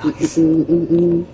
Nice. Nice.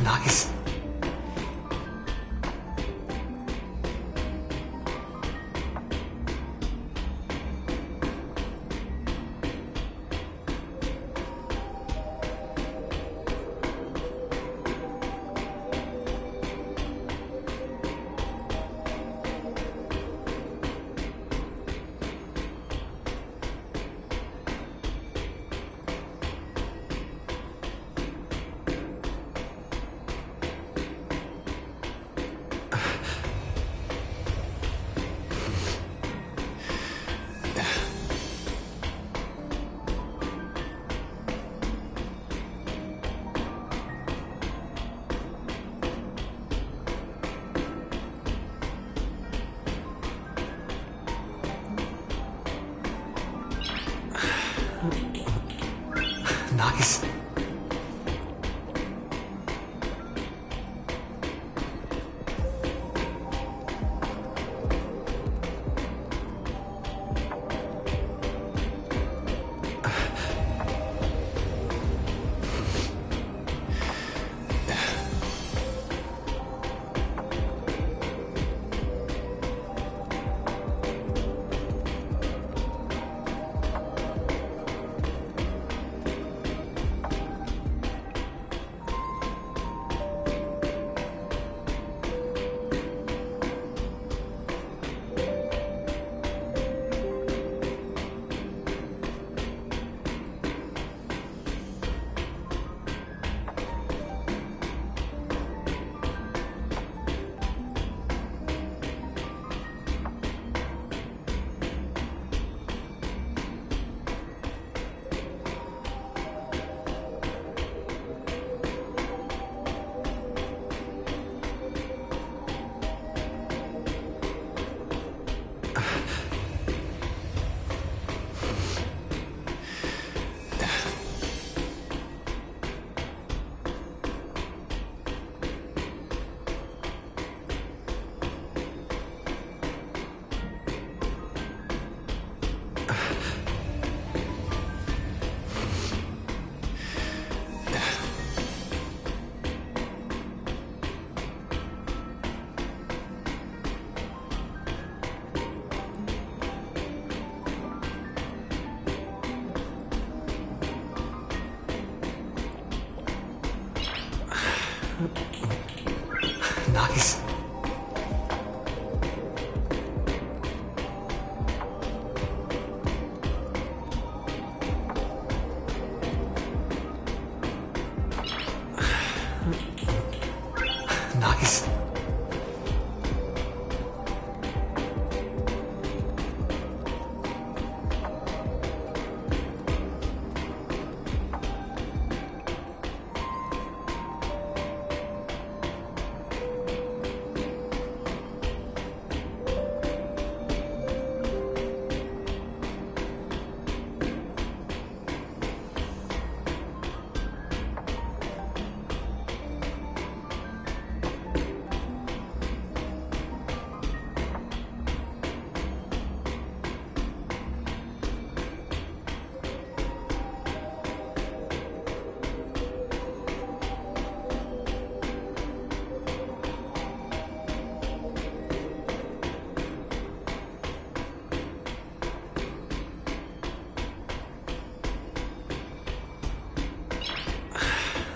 Nice. Nice.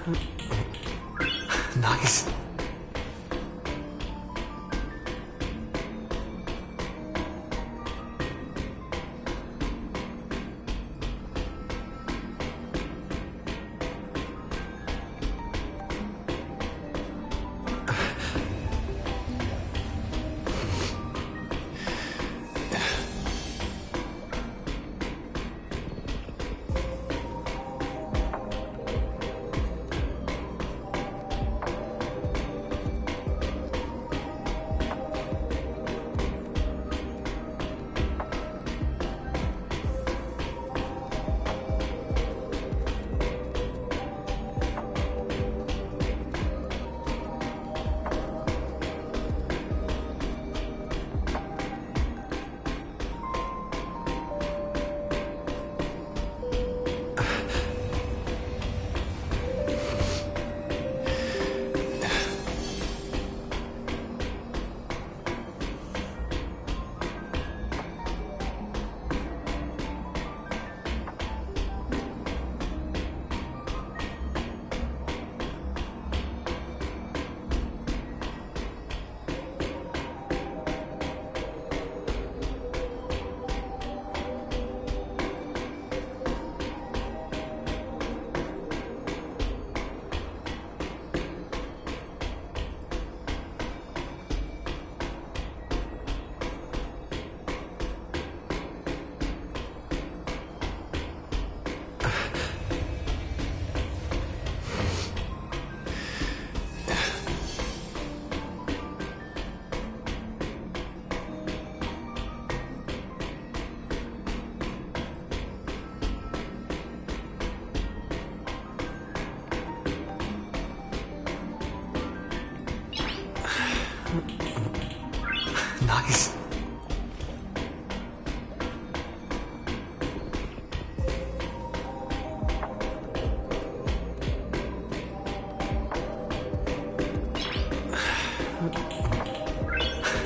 Nice. Nice.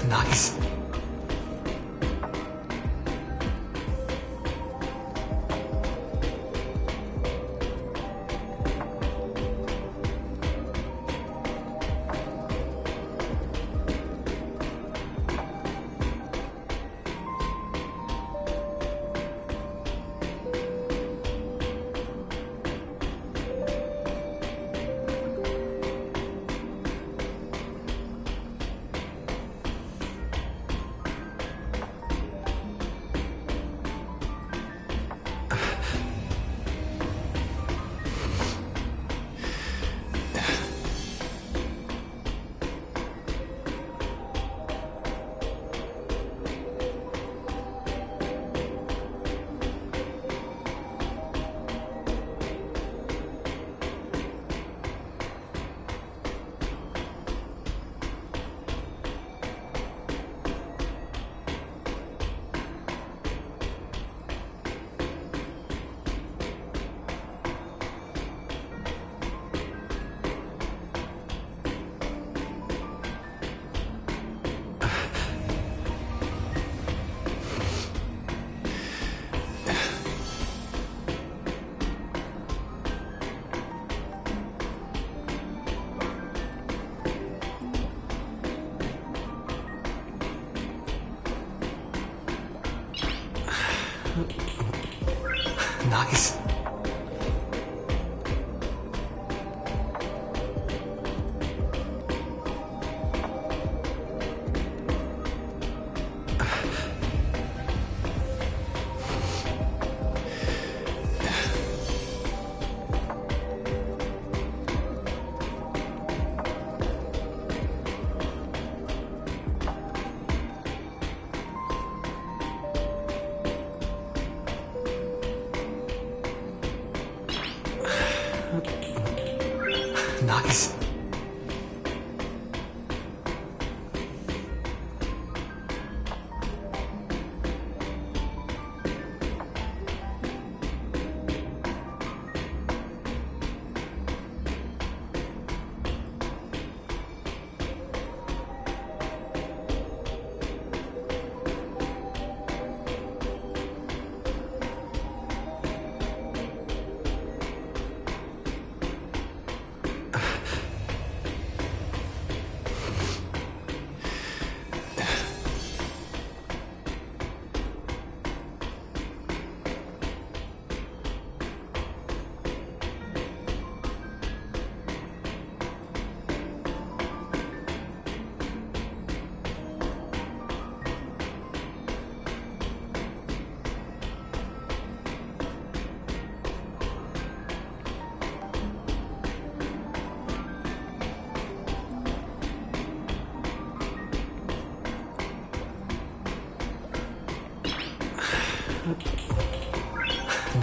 Nice. Nice. Nice.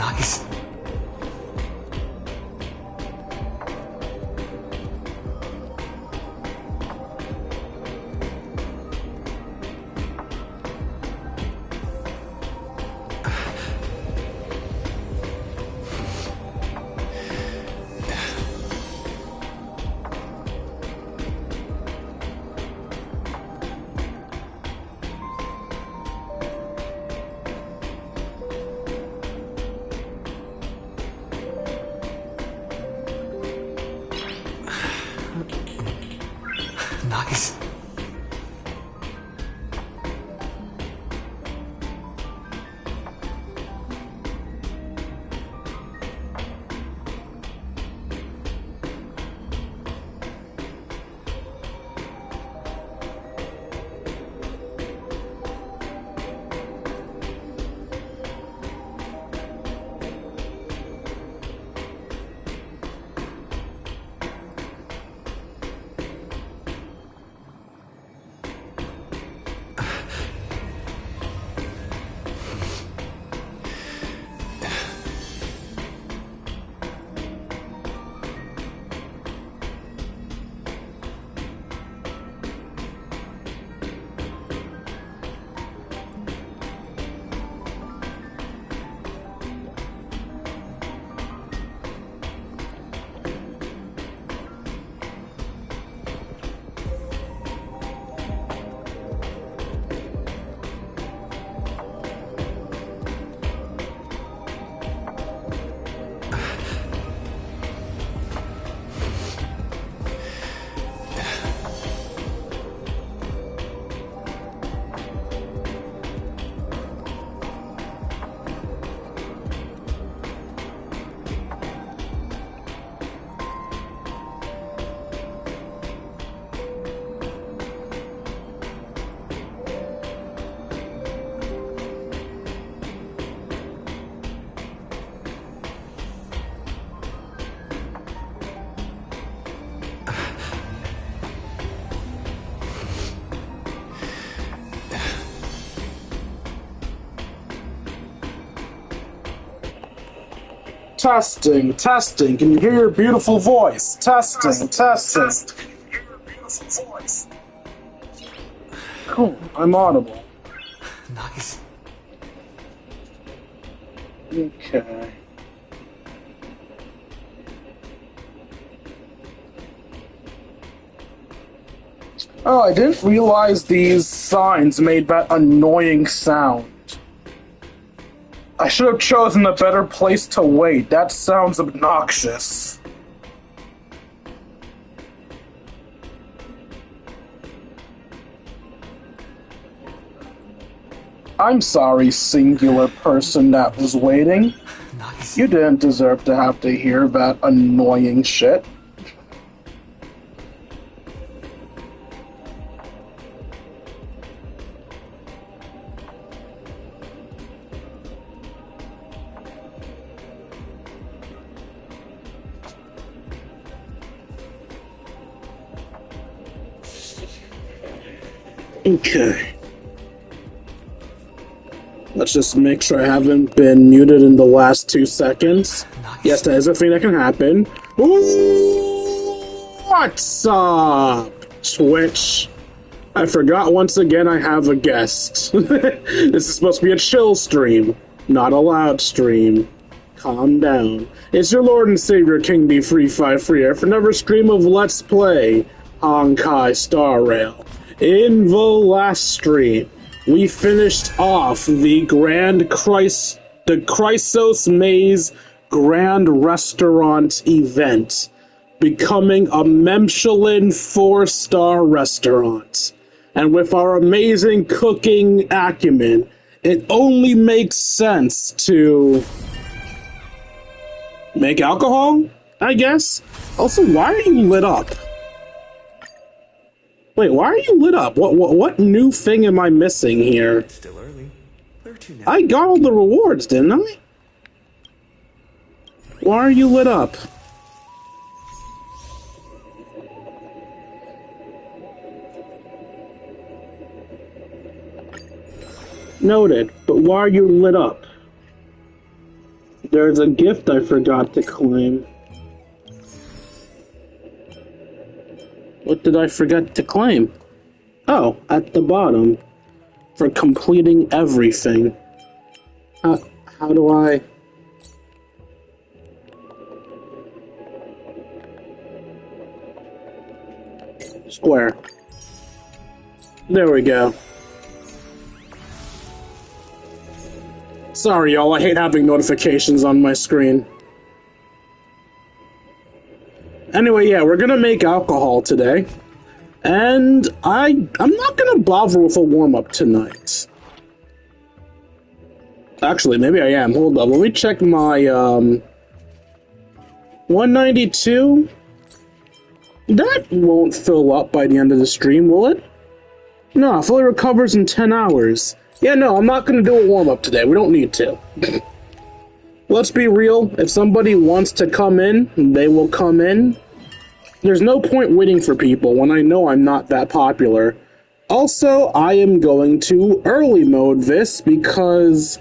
Nice. Nice. Testing, testing. Can you hear your beautiful voice? Testing, testing. Cool, I'm audible. Nice. Okay. Oh, I didn't realize these signs made that annoying sound. I should have chosen a better place to wait. That sounds obnoxious. I'm sorry, singular person that was waiting. Nice. You didn't deserve to have to hear that annoying shit. Okay. Let's just make sure I haven't been muted in the last 2 seconds. Nice. Yes, that is a thing that can happen. What's up, Twitch? I forgot once again I have a guest. This is supposed to be a chill stream, not a loud stream. Calm down. It's your Lord and Savior, King D353 here for another stream of Let's Play Honkai Star Rail. In the last stream, we finished off the Chrysos Maze Grand Restaurant event, becoming a Michelin 4-star restaurant. And with our amazing cooking acumen, it only makes sense to make alcohol, I guess? Also, why are you lit up? Wait, why are you lit up? What new thing am I missing here? It's still early. Where to now? I got all the rewards, didn't I? Why are you lit up? Noted, but why are you lit up? There's a gift I forgot to claim. What did I forget to claim? Oh, at the bottom. For completing everything. How do I... Square. There we go. Sorry, y'all. I hate having notifications on my screen. Anyway, yeah, we're gonna make alcohol today. And I'm not gonna bother with a warm-up tonight. Actually, maybe I am. Hold up. Let me check my, 192? That won't fill up by the end of the stream, will it? No, it fully recovers in 10 hours. Yeah, no, I'm not going to do a warm-up today. We don't need to. Let's be real. If somebody wants to come in, they will come in. There's no point waiting for people when I know I'm not that popular. Also, I am going to early mode this because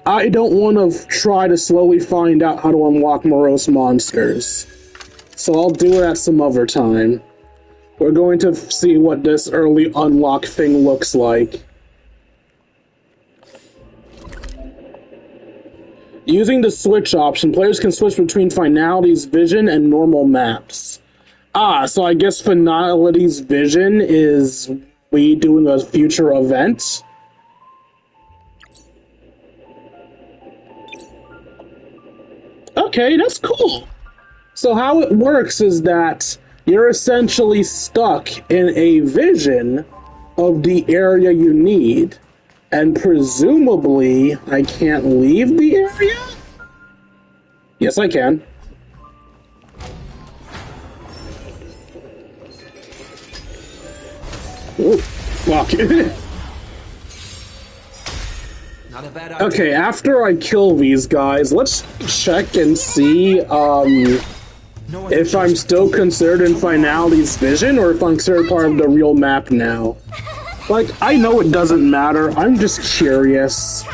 I don't want to try to slowly find out how to unlock morose monsters. So I'll do it at some other time. We're going to see what this early unlock thing looks like. Using the switch option, players can switch between Finality's Vision and normal maps. Ah, so I guess Finality's Vision is we doing a future event? Okay, that's cool. So how it works is that you're essentially stuck in a vision of the area you need. And presumably, I can't leave the area? Yes, I can. Oh, fuck. Not a bad idea. Okay, after I kill these guys, let's check and see, if I'm still considered in Finality's Vision, or if I'm considered part of the real map now. Like, I know it doesn't matter, I'm just curious.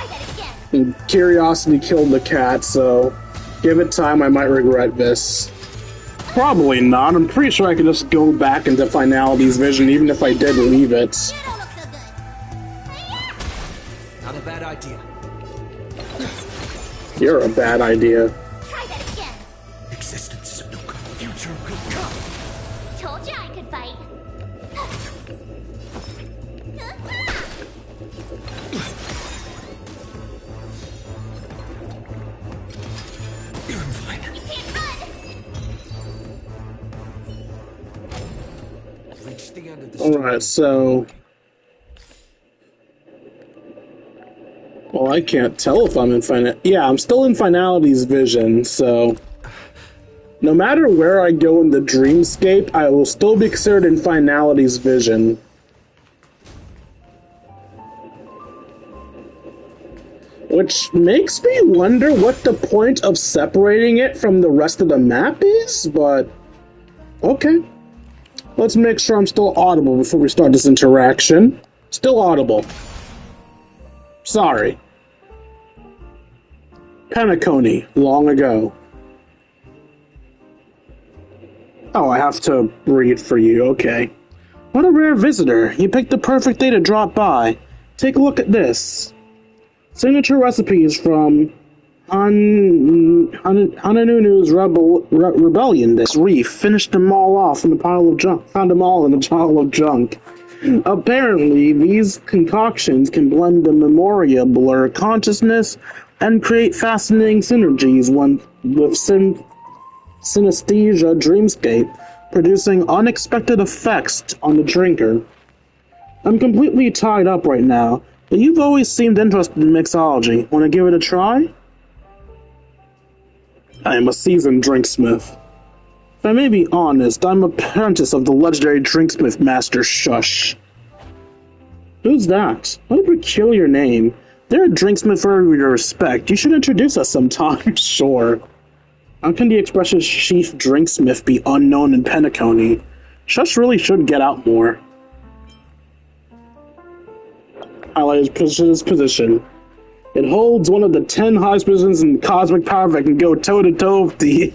And curiosity killed the cat, so give it time, I might regret this. Probably not, I'm pretty sure I could just go back into Finality's Vision even if I did leave it. Not a bad idea. You're a bad idea. Existence is no good. Future could come. Told you I could fight. You're fine. You can't run. Reach the end of the story. Alright, so... Well, I can't tell if I'm in Yeah, I'm still in Finality's Vision, so... No matter where I go in the dreamscape, I will still be considered in Finality's Vision. Which makes me wonder what the point of separating it from the rest of the map is, but... Okay. Let's make sure I'm still audible before we start this interaction. Still audible. Sorry. Penacony, long ago. Oh, I have to read for you, okay. What a rare visitor. You picked the perfect day to drop by. Take a look at this. Signature recipes from Hananunu's rebellion. This reef finished them all off in a pile of junk. Found them all in a pile of junk. Apparently, these concoctions can blend the memoria, blur consciousness, and create fascinating synergies with synesthesia dreamscape, producing unexpected effects on the drinker. I'm completely tied up right now, but you've always seemed interested in mixology. Want to give it a try? I am a seasoned drinksmith. If I may be honest, I'm an apprentice of the legendary drinksmith Master Shush. Who's that? What a peculiar name. They're a drinksmith for your respect. You should introduce us sometime. Sure. How can the expression chief drinksmith be unknown in Penacony? Shush really should get out more. Highlight his position. It holds one of the 10 highest positions in cosmic power that can go toe-to-toe with the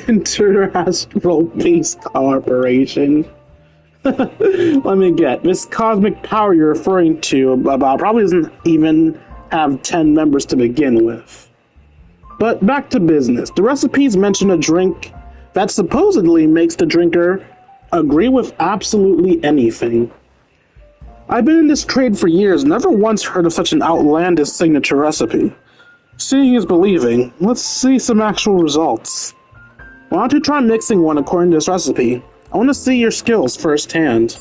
International Peace Corporation. Let me get. This cosmic power you're referring to about probably doesn't even have 10 members to begin with. But back to business. The recipes mention a drink that supposedly makes the drinker agree with absolutely anything. I've been in this trade for years, never once heard of such an outlandish signature recipe. Seeing is believing. Let's see some actual results. Why don't you try mixing one according to this recipe? I want to see your skills firsthand.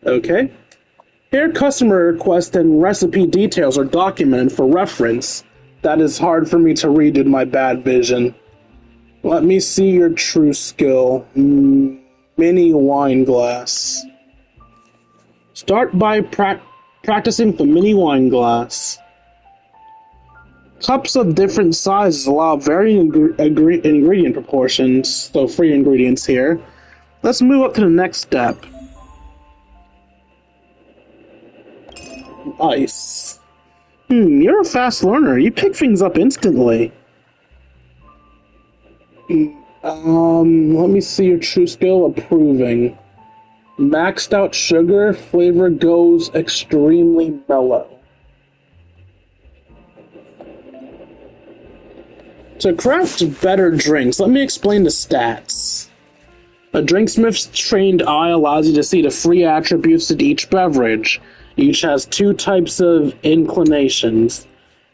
Okay. Here, customer request and recipe details are documented for reference. That is hard for me to read due to my bad vision. Let me see your true skill. Mini wine glass. Start by practicing the mini wine glass. Cups of different sizes allow varying ingredient proportions, so free ingredients here. Let's move up to the next step. Ice. You're a fast learner. You pick things up instantly. Let me see your true skill. Approving. Maxed out sugar. Flavor goes extremely mellow. To craft better drinks, let me explain the stats. A drinksmith's trained eye allows you to see the free attributes to each beverage. Each has 2 types of inclinations.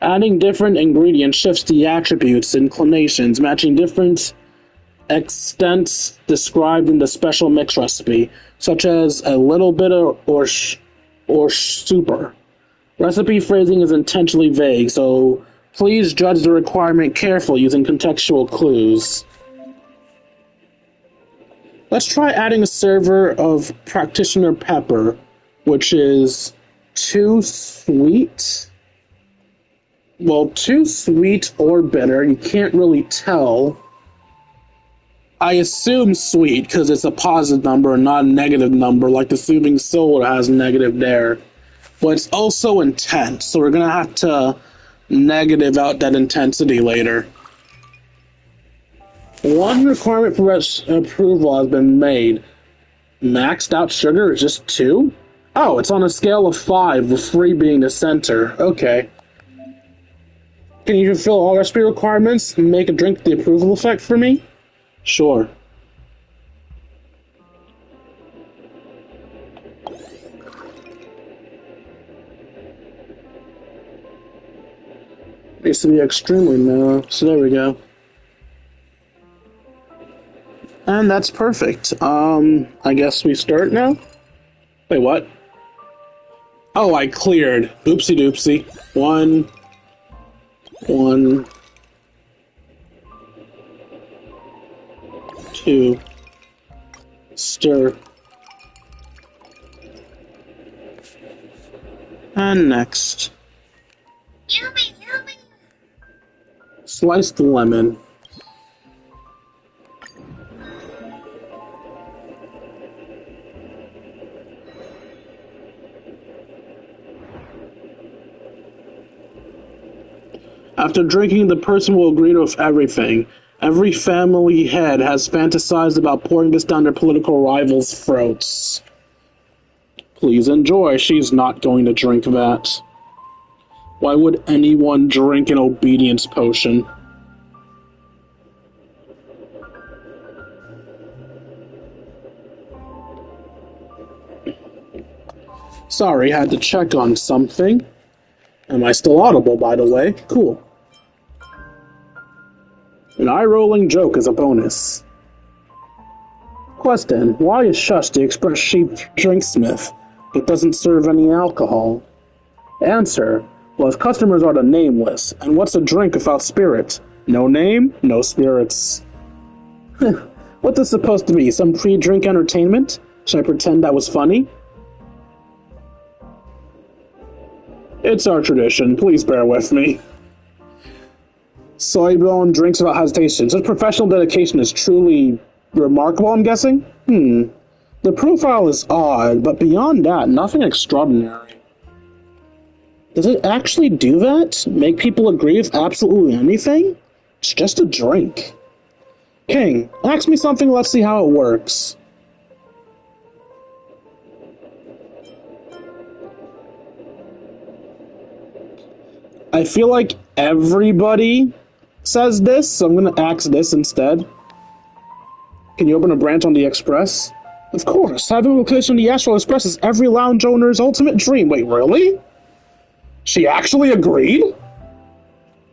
Adding different ingredients shifts the attributes, inclinations, matching different extents described in the special mix recipe, such as a little bit or super. Recipe phrasing is intentionally vague, so please judge the requirement carefully using contextual clues. Let's try adding a server of practitioner pepper, which is too sweet. Well, too sweet or bitter, you can't really tell. I assume sweet because it's a positive number and not a negative number, like the soothing soda has negative there. But it's also intense, so we're going to have to negative out that intensity later. One requirement for approval has been made. Maxed out sugar is just 2? Oh, it's on a scale of 5, with 3 being the center. Okay. Can you fulfill all recipe requirements and make a drink with the approval effect for me? Sure. Needs to be extremely mellow, so there we go. And that's perfect. I guess we start now? Wait, what? Oh, I cleared. Oopsie doopsie. 1. Two. Stir. And next. Yummy, yummy. Sliced lemon. After drinking, the person will agree with everything. Every family head has fantasized about pouring this down their political rivals' throats. Please enjoy. She's not going to drink that. Why would anyone drink an obedience potion? Sorry, had to check on something. Am I still audible, by the way? Cool. An eye-rolling joke is a bonus. Question: why is Shush the express sheep drinksmith but doesn't serve any alcohol? Answer: well, his customers are the nameless, and what's a drink without spirit? No name, no spirits. What's this supposed to be, some pre-drink entertainment? Should I pretend that was funny? It's our tradition, please bear with me. Soybone drinks without hesitation. Such professional dedication is truly remarkable, I'm guessing? The profile is odd, but beyond that, nothing extraordinary. Does it actually do that? Make people agree with absolutely anything? It's just a drink. King, ask me something, let's see how it works. I feel like everybody says this, so I'm gonna ask this instead. Can you open a branch on the Express? Of course, having a location on the Astral Express is every lounge owner's ultimate dream. Wait, really? She actually agreed?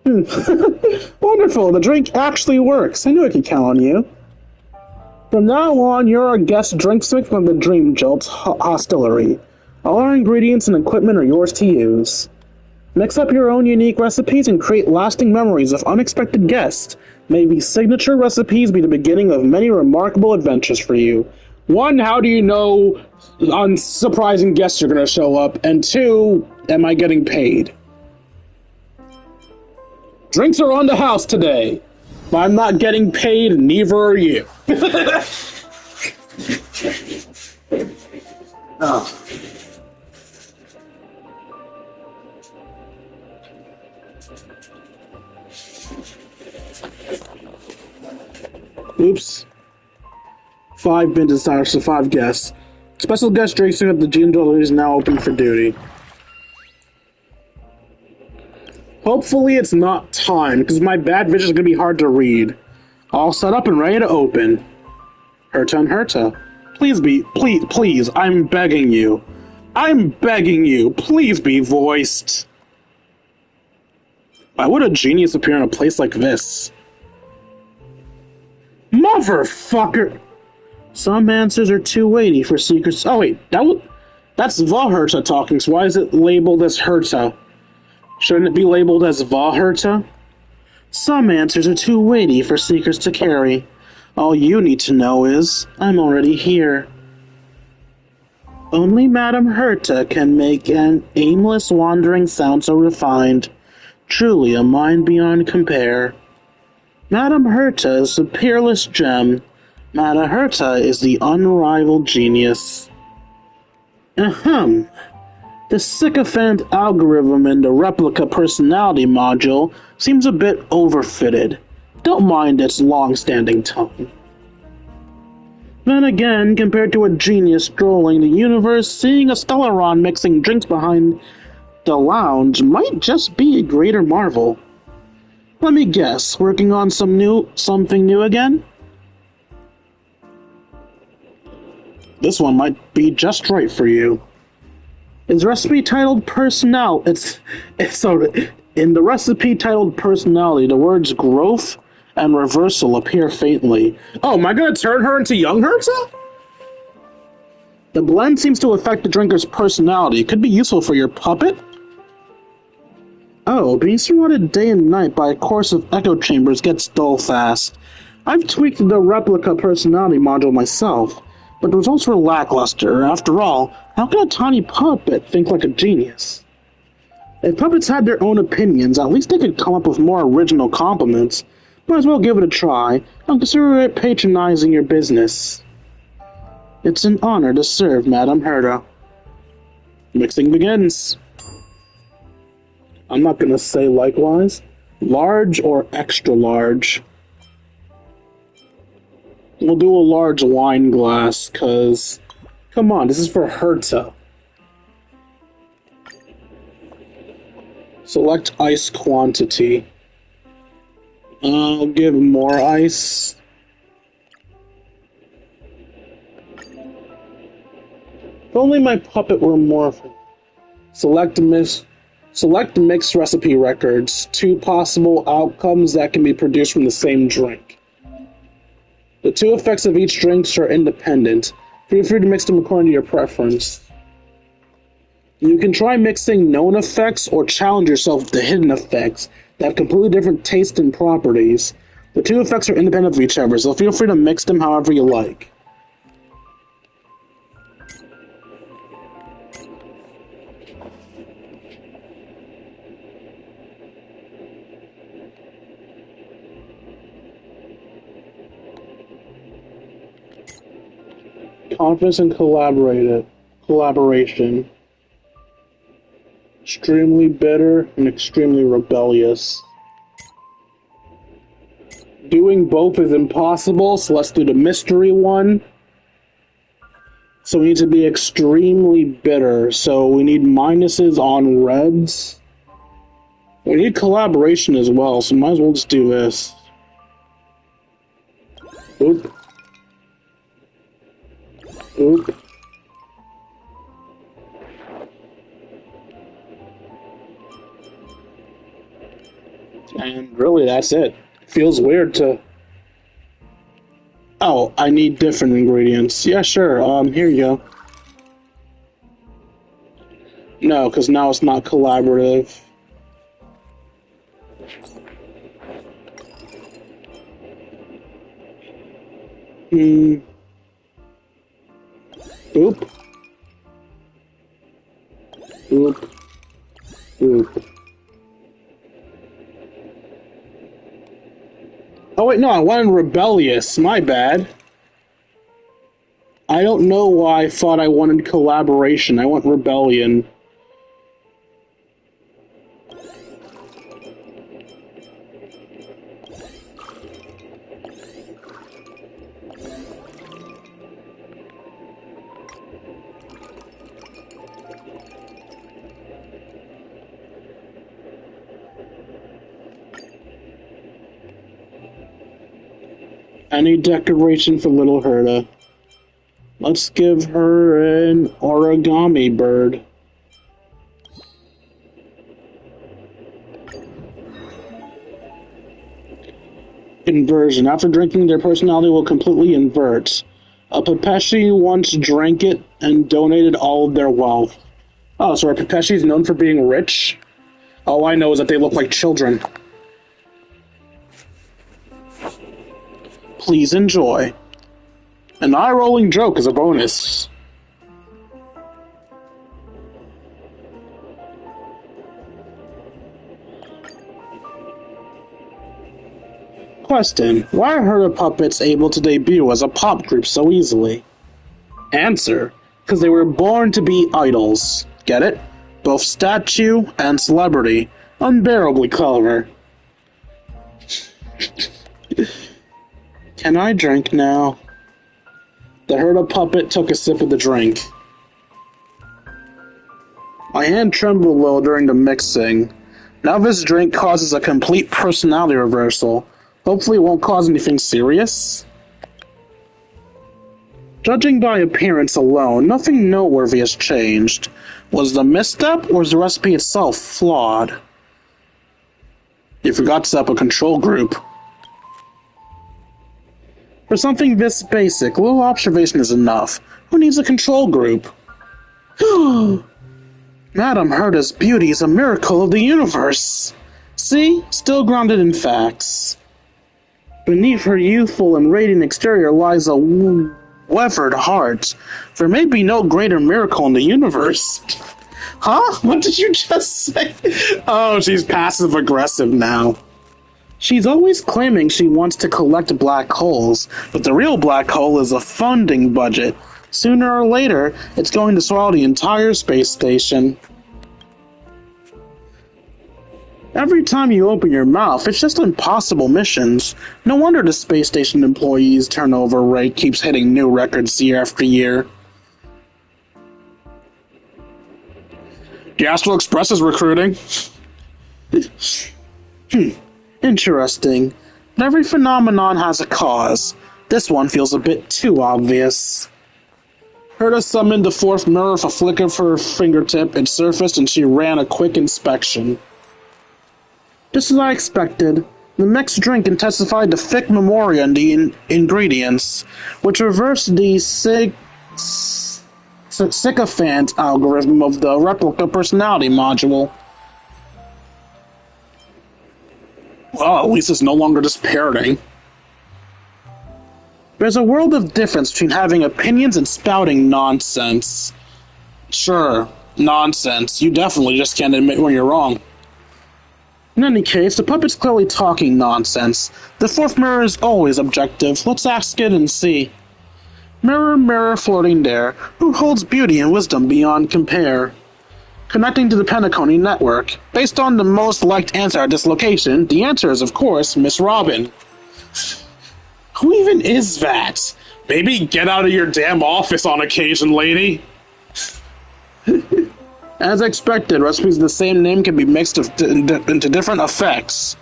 Wonderful, the drink actually works. I knew I could count on you. From now on, you're our guest drinksmith from the Dream Jolt Hostillery. All our ingredients and equipment are yours to use. Mix up your own unique recipes and create lasting memories of unexpected guests. May these signature recipes be the beginning of many remarkable adventures for you. One, how do you know unsurprising guests are going to show up? And two, am I getting paid? Drinks are on the house today. If I'm not getting paid, neither are you. Oh. Oops. 5 business hours to 5 guests. Special guest drinks at the Gene Dweller is now open for duty. Hopefully it's not time, because my bad vision is going to be hard to read. All set up and ready to open. Herta and Herta. Please, I'm begging you. I'm begging you, please be voiced. Why would a genius appear in a place like this? Motherfucker! Some answers are too weighty for secrets. Oh wait, that's the Herta talking, so why is it labeled as Herta? Shouldn't it be labeled as Herta? Some answers are too weighty for secrets to carry. All you need to know is, I'm already here. Only Madame Herta can make an aimless wandering sound so refined. Truly a mind beyond compare. Madame Herta is the peerless gem. Madame Herta is the unrivaled genius. Ahem. The sycophant algorithm in the replica personality module seems a bit overfitted. Don't mind its long-standing tone. Then again, compared to a genius strolling the universe, seeing a Stellaron mixing drinks behind the lounge might just be a greater marvel. Let me guess, working on something new again? This one might be just right for you. Its recipe titled Personality. In the recipe titled Personality, the words growth and reversal appear faintly. Oh, am I gonna turn her into young Herta? The blend seems to affect the drinker's personality. It could be useful for your puppet. Oh, being surrounded day and night by a course of echo chambers gets dull fast. I've tweaked the replica personality module myself, but the results were lackluster. After all, how can a tiny puppet think like a genius? If puppets had their own opinions, at least they could come up with more original compliments. Might as well give it a try. I'll consider it patronizing your business. It's an honor to serve, Madame Herta. Mixing begins. I'm not gonna say likewise. Large or extra large? We'll do a large wine glass, cause... Come on, this is for Herta. Select ice quantity. I'll give more ice. If only my puppet were more... Select mixed recipe records. 2 possible outcomes that can be produced from the same drink. The 2 effects of each drink are independent. Feel free to mix them according to your preference. You can try mixing known effects or challenge yourself with the hidden effects that have completely different tastes and properties. The 2 effects are independent of each other, so feel free to mix them however you like. Confidence and collaboration. Extremely bitter and extremely rebellious. Doing both is impossible, so let's do the mystery one. So we need to be extremely bitter, so we need minuses on reds. We need collaboration as well, so might as well just do this. Oop. Oop. And really, that's it. Feels weird to... Oh, I need different ingredients. Yeah, sure. Here you go. No, because now it's not collaborative. Oop. Oop. Oop. Oh wait, no, I wanted rebellious. My bad. I don't know why I thought I wanted collaboration. I want rebellion. I need decoration for little Herta. Let's give her an origami bird. Inversion. After drinking, their personality will completely invert. A Pepeshi once drank it and donated all of their wealth. Oh, so are Pepeshis known for being rich? All I know is that they look like children. Please enjoy. An eye-rolling joke is a bonus. Question. Why are Herta Puppets able to debut as a pop group so easily? Answer. Because they were born to be idols. Get it? Both statue and celebrity. Unbearably clever. Can I drink now? The Herta Puppet took a sip of the drink. My hand trembled a little during the mixing. Now this drink causes a complete personality reversal. Hopefully it won't cause anything serious. Judging by appearance alone, nothing noteworthy has changed. Was the misstep, or is the recipe itself flawed? You forgot to set up a control group. For something this basic, a little observation is enough. Who needs a control group? Madame Herta's beauty is a miracle of the universe. See? Still grounded in facts. Beneath her youthful and radiant exterior lies a weathered heart. There may be no greater miracle in the universe. Huh? What did you just say? Oh, she's passive-aggressive now. She's always claiming she wants to collect black holes, but the real black hole is a funding budget. Sooner or later, it's going to swallow the entire space station. Every time you open your mouth, it's just impossible missions. No wonder the space station employees' turnover rate keeps hitting new records year after year. The Astral Express is recruiting. Interesting. But every phenomenon has a cause. This one feels a bit too obvious. Herta summoned the fourth mirror with a flick of her fingertip. It surfaced and she ran a quick inspection. Just as I expected, the mixed drink intensified the thick memoria in the ingredients, which reversed the sycophant algorithm of the replica personality module. Well, at least it's no longer just parroting. There's a world of difference between having opinions and spouting nonsense. Sure, nonsense. You definitely just can't admit when you're wrong. In any case, the puppet's clearly talking nonsense. The fourth mirror is always objective. Let's ask it and see. Mirror, mirror floating there, who holds beauty and wisdom beyond compare? Connecting to the Penacony network. Based on the most liked answer at this location, the answer is, of course, Miss Robin. Who even is that? Maybe get out of your damn office on occasion, lady. As expected, recipes of the same name can be mixed into different effects.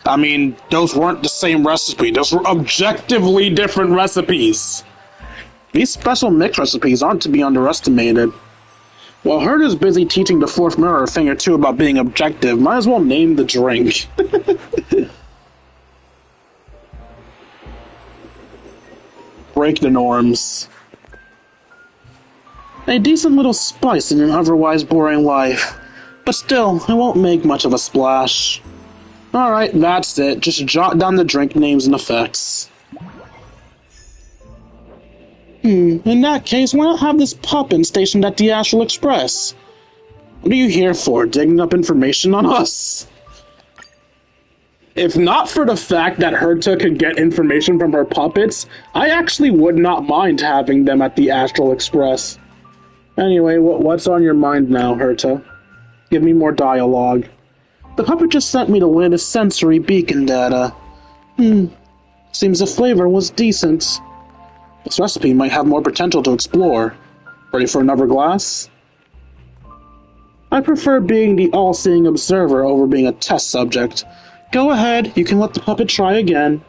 I mean, those weren't the same recipe. Those were objectively different recipes. These special mix recipes aren't to be underestimated. While Herd is busy teaching the fourth mirror a thing or two about being objective, might as well name the drink. Break the norms. A decent little spice in an otherwise boring life. But still, it won't make much of a splash. Alright, that's it. Just jot down the drink names and effects. In that case, why not have this puppet stationed at the Astral Express? What are you here for, digging up information on us? If not for the fact that Herta could get information from her puppets, I actually would not mind having them at the Astral Express. Anyway, what's on your mind now, Herta? Give me more dialogue. The puppet just sent me the latest sensory beacon data. Seems the flavor was decent. This recipe might have more potential to explore. Ready for another glass? I prefer being the all-seeing observer over being a test subject. Go ahead, you can let the puppet try again.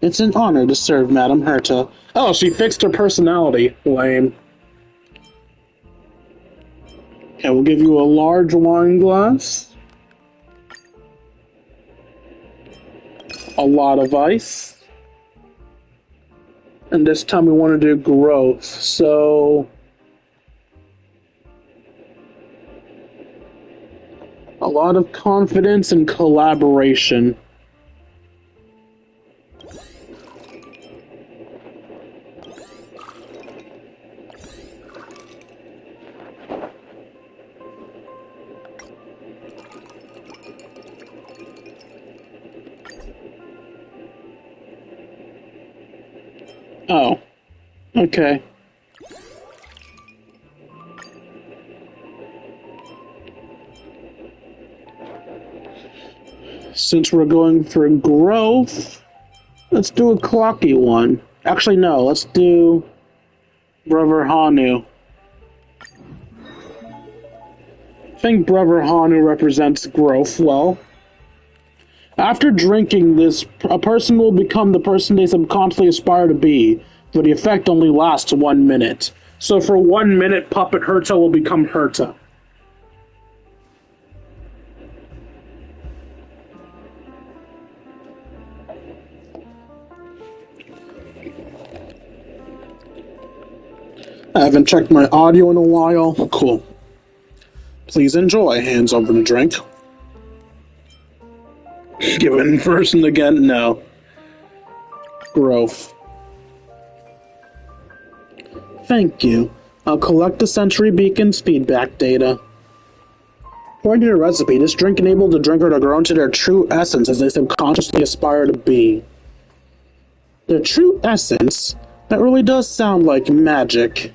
It's an honor to serve Madame Herta. Oh, she fixed her personality. Lame. Okay, we'll give you a large wine glass. A lot of ice. And this time we want to do growth, so... a lot of confidence and collaboration. Oh. Okay. Since we're going for growth, let's do a clocky one. Actually, no, let's do Brother Hanu. I think Brother Hanu represents growth well. After drinking this, a person will become the person they subconsciously aspire to be, but the effect only lasts 1 minute. So for 1 minute, Puppet Herta will become Herta. I haven't checked my audio in a while. Cool. Please enjoy. Hands over the drink. Give it in person again? No. Growth. Thank you. I'll collect the Sensory Beacon's feedback data. According to the recipe, this drink enables the drinker to grow into their true essence as they subconsciously aspire to be. Their true essence? That really does sound like magic.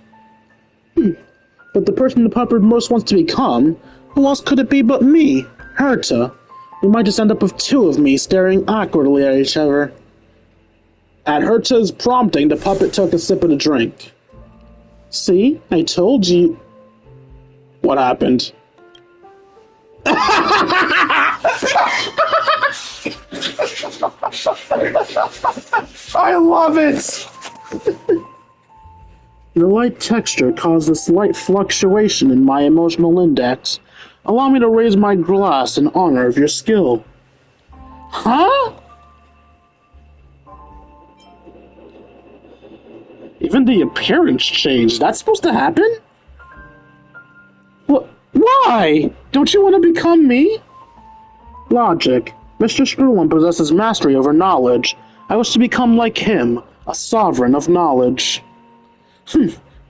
But the person the puppet most wants to become, who else could it be but me, Herta? We might just end up with two of me staring awkwardly at each other. At Herta's prompting, the puppet took a sip of the drink. See? I told you. What happened? I love it! The light texture caused a slight fluctuation in my emotional index. Allow me to raise my glass in honor of your skill. Huh? Even the appearance changed. That's supposed to happen? Why? Don't you want to become me? Logic. Mr. Screwlum possesses mastery over knowledge. I wish to become like him, a sovereign of knowledge.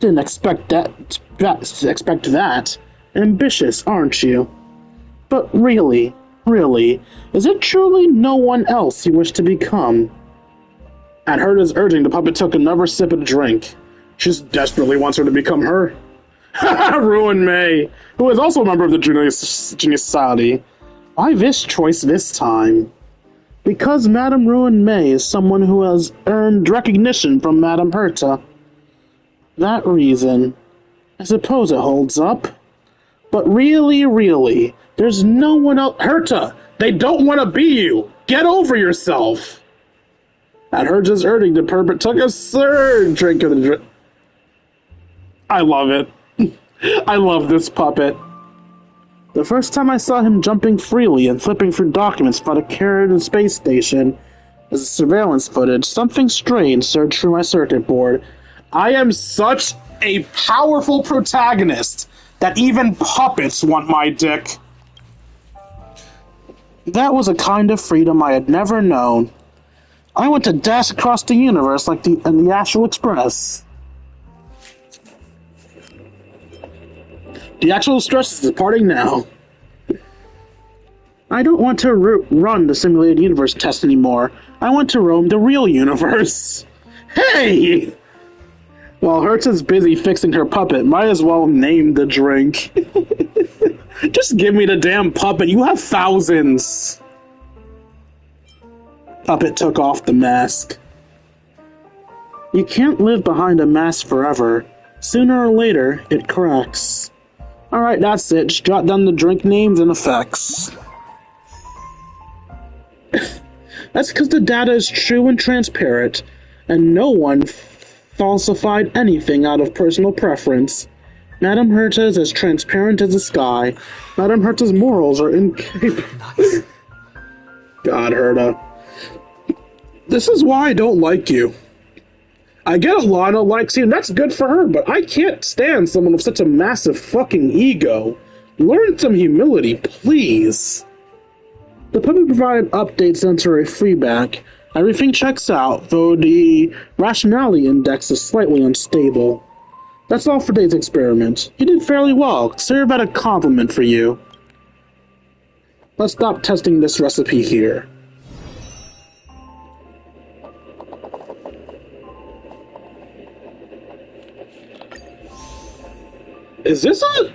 Didn't expect that. Ambitious, aren't you? But really, is it truly no one else you wish to become? At Herta's urging, the puppet took another sip of the drink. She just desperately wants her to become her. Ruin May, who is also a member of the Genius Society. Why this choice this time? Because Madame Ruin May is someone who has earned recognition from Madame Herta. That reason. I suppose it holds up. But really, there's no one else. Herta, they don't want to be you. Get over yourself. At Herta's urging, the pervert took a third drink of the drink. I love it. I love this puppet. The first time I saw him jumping freely and flipping through documents about a Carrier space station as a surveillance footage, something strange surged through my circuit board. I am such a powerful protagonist that even puppets want my dick. That was a kind of freedom I had never known. I want to dash across the universe like the Astral Express. The Actual Express is departing now. I don't want to run the simulated universe test anymore. I want to roam the real universe. Hey! While Herta's busy fixing her puppet, might as well name the drink. Just give me the damn puppet. You have thousands. Puppet took off the mask. You can't live behind a mask forever. Sooner or later, it cracks. Alright, that's it. Just jot down the drink names and effects. That's because the data is true and transparent, and no one falsified anything out of personal preference. Madame Herta is as transparent as the sky. Madame Herta's morals are incapable. Nice. God, Herta. This is why I don't like you. I get Alana likes you, and that's good for her, but I can't stand someone with such a massive fucking ego. Learn some humility, please. The puppet provided updates into a feedback. Everything checks out, though the rationality index is slightly unstable. That's all for today's experiment. You did fairly well. Consider that a compliment for you. Let's stop testing this recipe here. Is this a...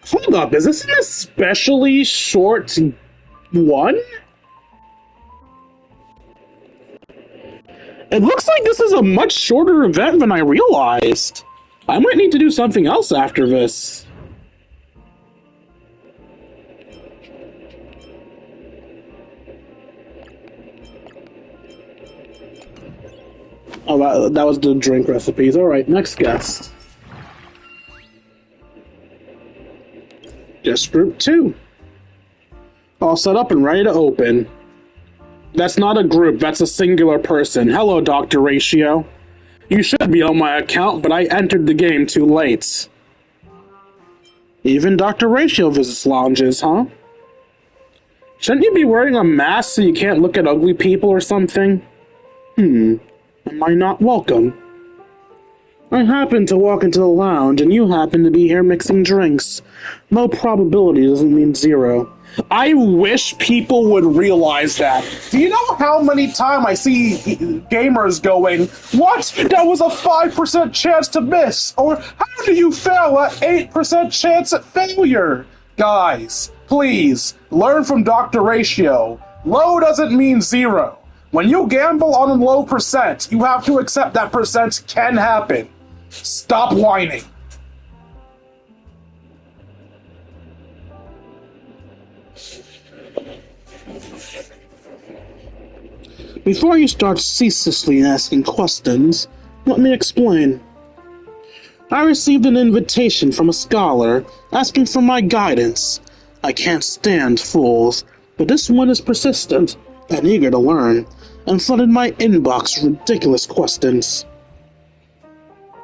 Hold up, is this an especially short one? It looks like this is a much shorter event than I realized. I might need to do something else after this. Oh, that was the drink recipes. Alright, next guest. Guest group 2. All set up and ready to open. That's not a group, that's a singular person. Hello, Dr. Ratio. You should be on my account, but I entered the game too late. Even Dr. Ratio visits lounges, huh? Shouldn't you be wearing a mask so you can't look at ugly people or something? Am I not welcome? I happened to walk into the lounge, and you happen to be here mixing drinks. Low probability doesn't mean zero. I wish people would realize that. Do you know how many times I see gamers going, "What? That was a 5% chance to miss," or "How do you fail at 8% chance at failure?" Guys, please, learn from Dr. Ratio. Low doesn't mean zero. When you gamble on a low percent, you have to accept that percent can happen. Stop whining. Before you start ceaselessly asking questions, let me explain. I received an invitation from a scholar asking for my guidance. I can't stand fools, but this one is persistent and eager to learn, and flooded my inbox with ridiculous questions.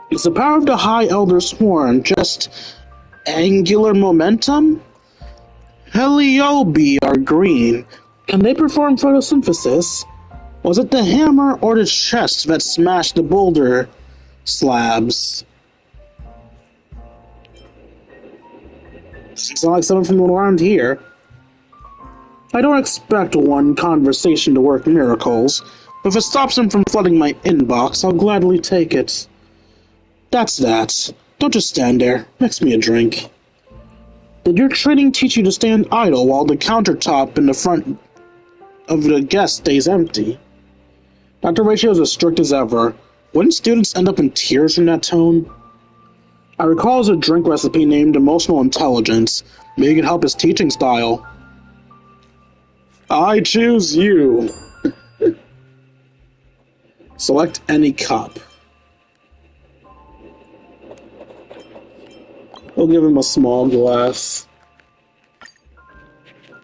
Is the power of the High Elder Sworn just angular momentum? Heliobi are green. Can they perform photosynthesis? Was it the hammer or the chest that smashed the boulder slabs? Sounds like someone from around here. I don't expect one conversation to work miracles, but if it stops them from flooding my inbox, I'll gladly take it. That's that. Don't just stand there. Mix me a drink. Did your training teach you to stand idle while the countertop in the front of the guest stays empty? Dr. Ratio is as strict as ever. Wouldn't students end up in tears from that tone? I recall there's a drink recipe named Emotional Intelligence. Maybe it could help his teaching style. I choose you. Select any cup. We'll give him a small glass.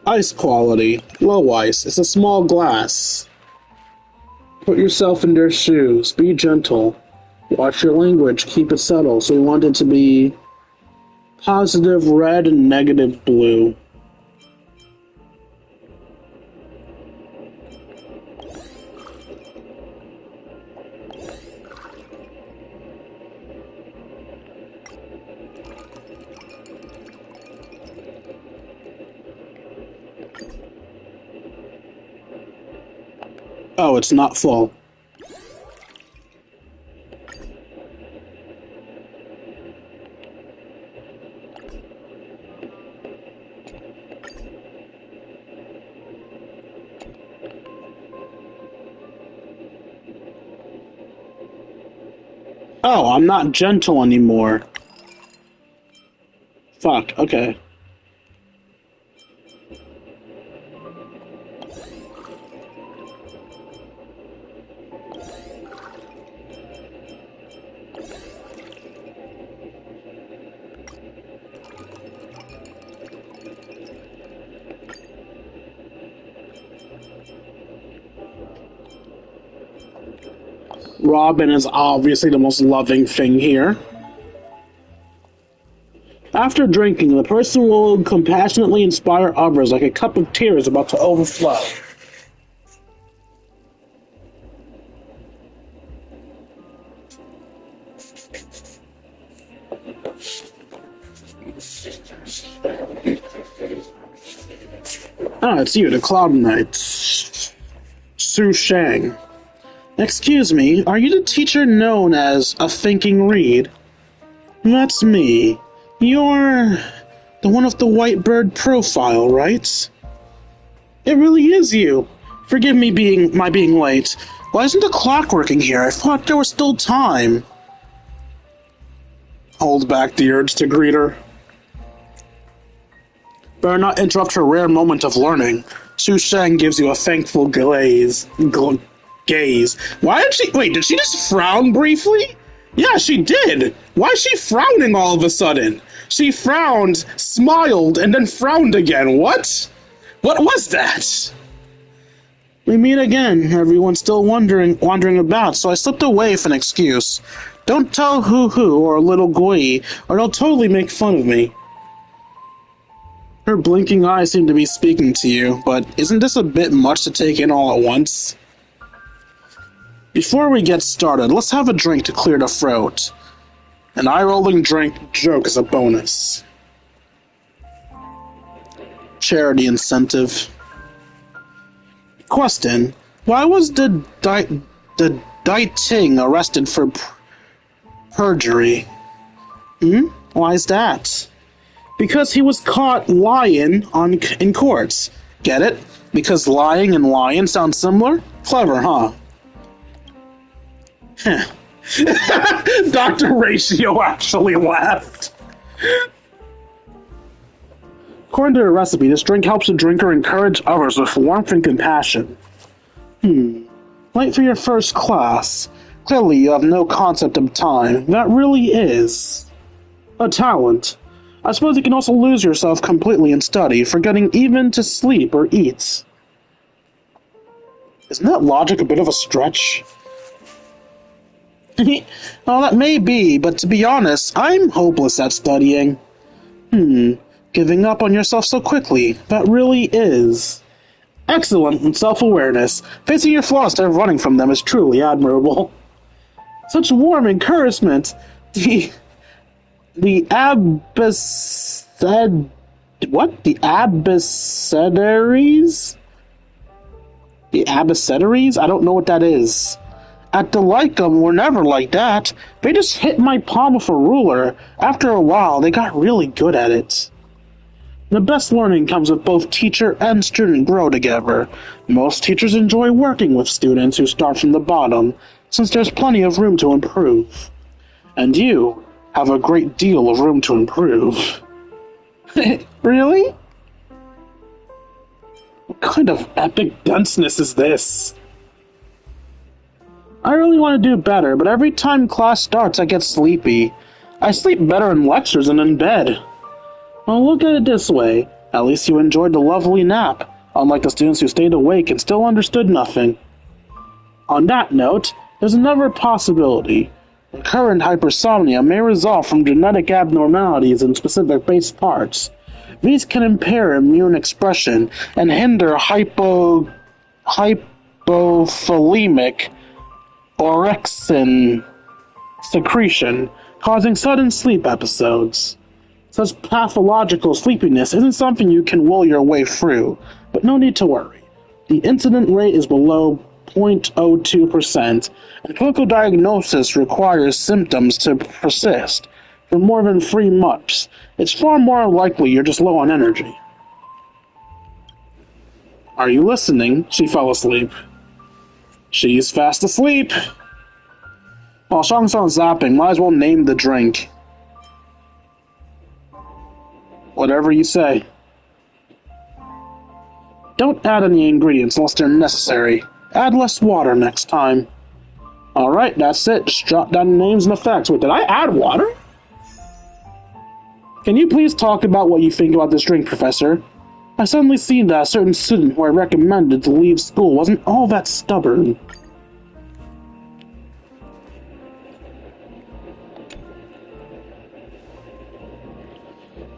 Ice quality. Low ice. It's a small glass. Put yourself in their shoes. Be gentle. Watch your language. Keep it subtle. So we want it to be positive red and negative blue. Oh, it's not full. Oh, I'm not gentle anymore. Fuck, okay. Robin is obviously the most loving thing here. After drinking, the person will compassionately inspire others like a cup of tears about to overflow. Ah, it's you, the Cloud Knight. Su Shang. Excuse me, are you the teacher known as a thinking reed? That's me. You're the one with the white bird profile, right? It really is you. Forgive me being late. Why isn't the clock working here? I thought there was still time. Hold back the urge to greet her. Better not interrupt her rare moment of learning. Su Shang gives you a thankful gaze. Why did she... Wait, did she just frown briefly? Yeah, she did. Why is she frowning all of a sudden? She frowned, smiled, and then frowned again. What? What was that? We meet again. Everyone's still wandering about, so I slipped away with an excuse. Don't tell Hoo or Little Gui, or they'll totally make fun of me. Her blinking eyes seem to be speaking to you, but isn't this a bit much to take in all at once? Before we get started, let's have a drink to clear the throat. An eye-rolling drink joke is a bonus. Charity incentive. Question: why was the Dai Ting arrested for perjury? Why is that? Because he was caught lying in courts. Get it? Because lying and lion sound similar? Clever, huh? Dr. Ratio actually laughed. According to the recipe, this drink helps the drinker encourage others with warmth and compassion. Late for your first class. Clearly you have no concept of time. That really is a talent. I suppose you can also lose yourself completely in study, forgetting even to sleep or eat. Isn't that logic a bit of a stretch? Well, that may be, but to be honest, I'm hopeless at studying. Giving up on yourself so quickly, that really is. Excellent self-awareness. Facing your flaws instead of running from them is truly admirable. Such warm encouragement. The What? The abecedaries? The abecedaries? I don't know what that is. At the Lycum were never like that. They just hit my palm with a ruler. After a while, they got really good at it. The best learning comes with both teacher and student grow together. Most teachers enjoy working with students who start from the bottom, since there's plenty of room to improve. And you have a great deal of room to improve. Really? What kind of epic denseness is this? I really want to do better, but every time class starts I get sleepy. I sleep better in lectures than in bed. Well, look at it this way. At least you enjoyed the lovely nap, unlike the students who stayed awake and still understood nothing. On that note, there's another possibility. Recurrent hypersomnia may result from genetic abnormalities in specific base parts. These can impair immune expression and hinder hypothalamic orexin secretion, causing sudden sleep episodes. Such pathological sleepiness isn't something you can will your way through, but no need to worry. The incident rate is below 0.02%, and clinical diagnosis requires symptoms to persist for more than 3 months. It's far more likely you're just low on energy. Are you listening? She fell asleep. She's fast asleep. While Shang-Tsung's zapping, might as well name the drink. Whatever you say. Don't add any ingredients unless they're necessary. Add less water next time. Alright, that's it. Just drop down names and effects. Wait, did I add water? Can you please talk about what you think about this drink, Professor? I suddenly seen that a certain student who I recommended to leave school wasn't all that stubborn.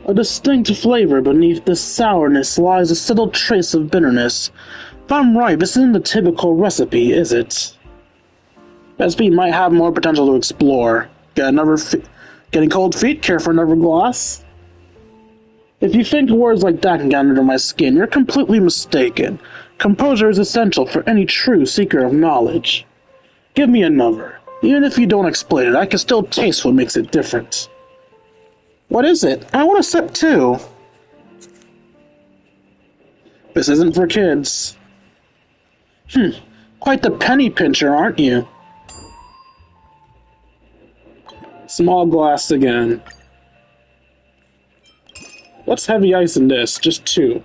A distinct flavor beneath the sourness lies a subtle trace of bitterness. If I'm right, this isn't the typical recipe, is it? Recipe might have more potential to explore. Getting cold feet? Care for another glass? If you think words like that can get under my skin, you're completely mistaken. Composure is essential for any true seeker of knowledge. Give me another. Even if you don't explain it, I can still taste what makes it different. What is it? I want a sip too. This isn't for kids. Quite the penny pincher, aren't you? Small glass again. What's heavy ice in this? Just 2.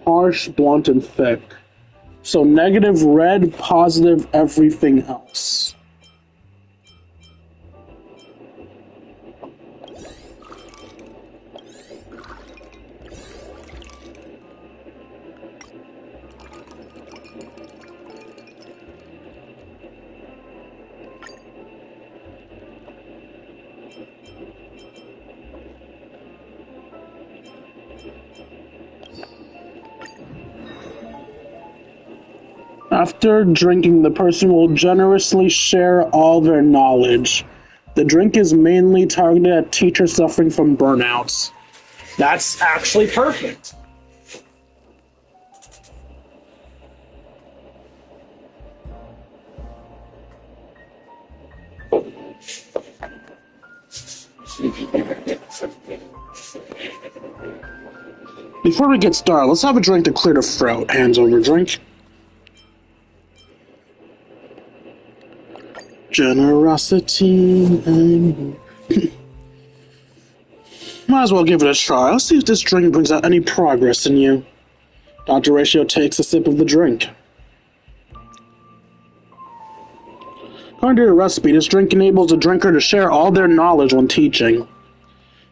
Harsh, blunt, and thick. So negative red, positive everything else. After drinking, the person will generously share all their knowledge. The drink is mainly targeted at teachers suffering from burnouts. That's actually perfect. Before we get started, let's have a drink to clear the throat. Hands over drink. Generosity and... Might as well give it a try. Let's see if this drink brings out any progress in you. Dr. Ratio takes a sip of the drink. According to your recipe, this drink enables the drinker to share all their knowledge when teaching.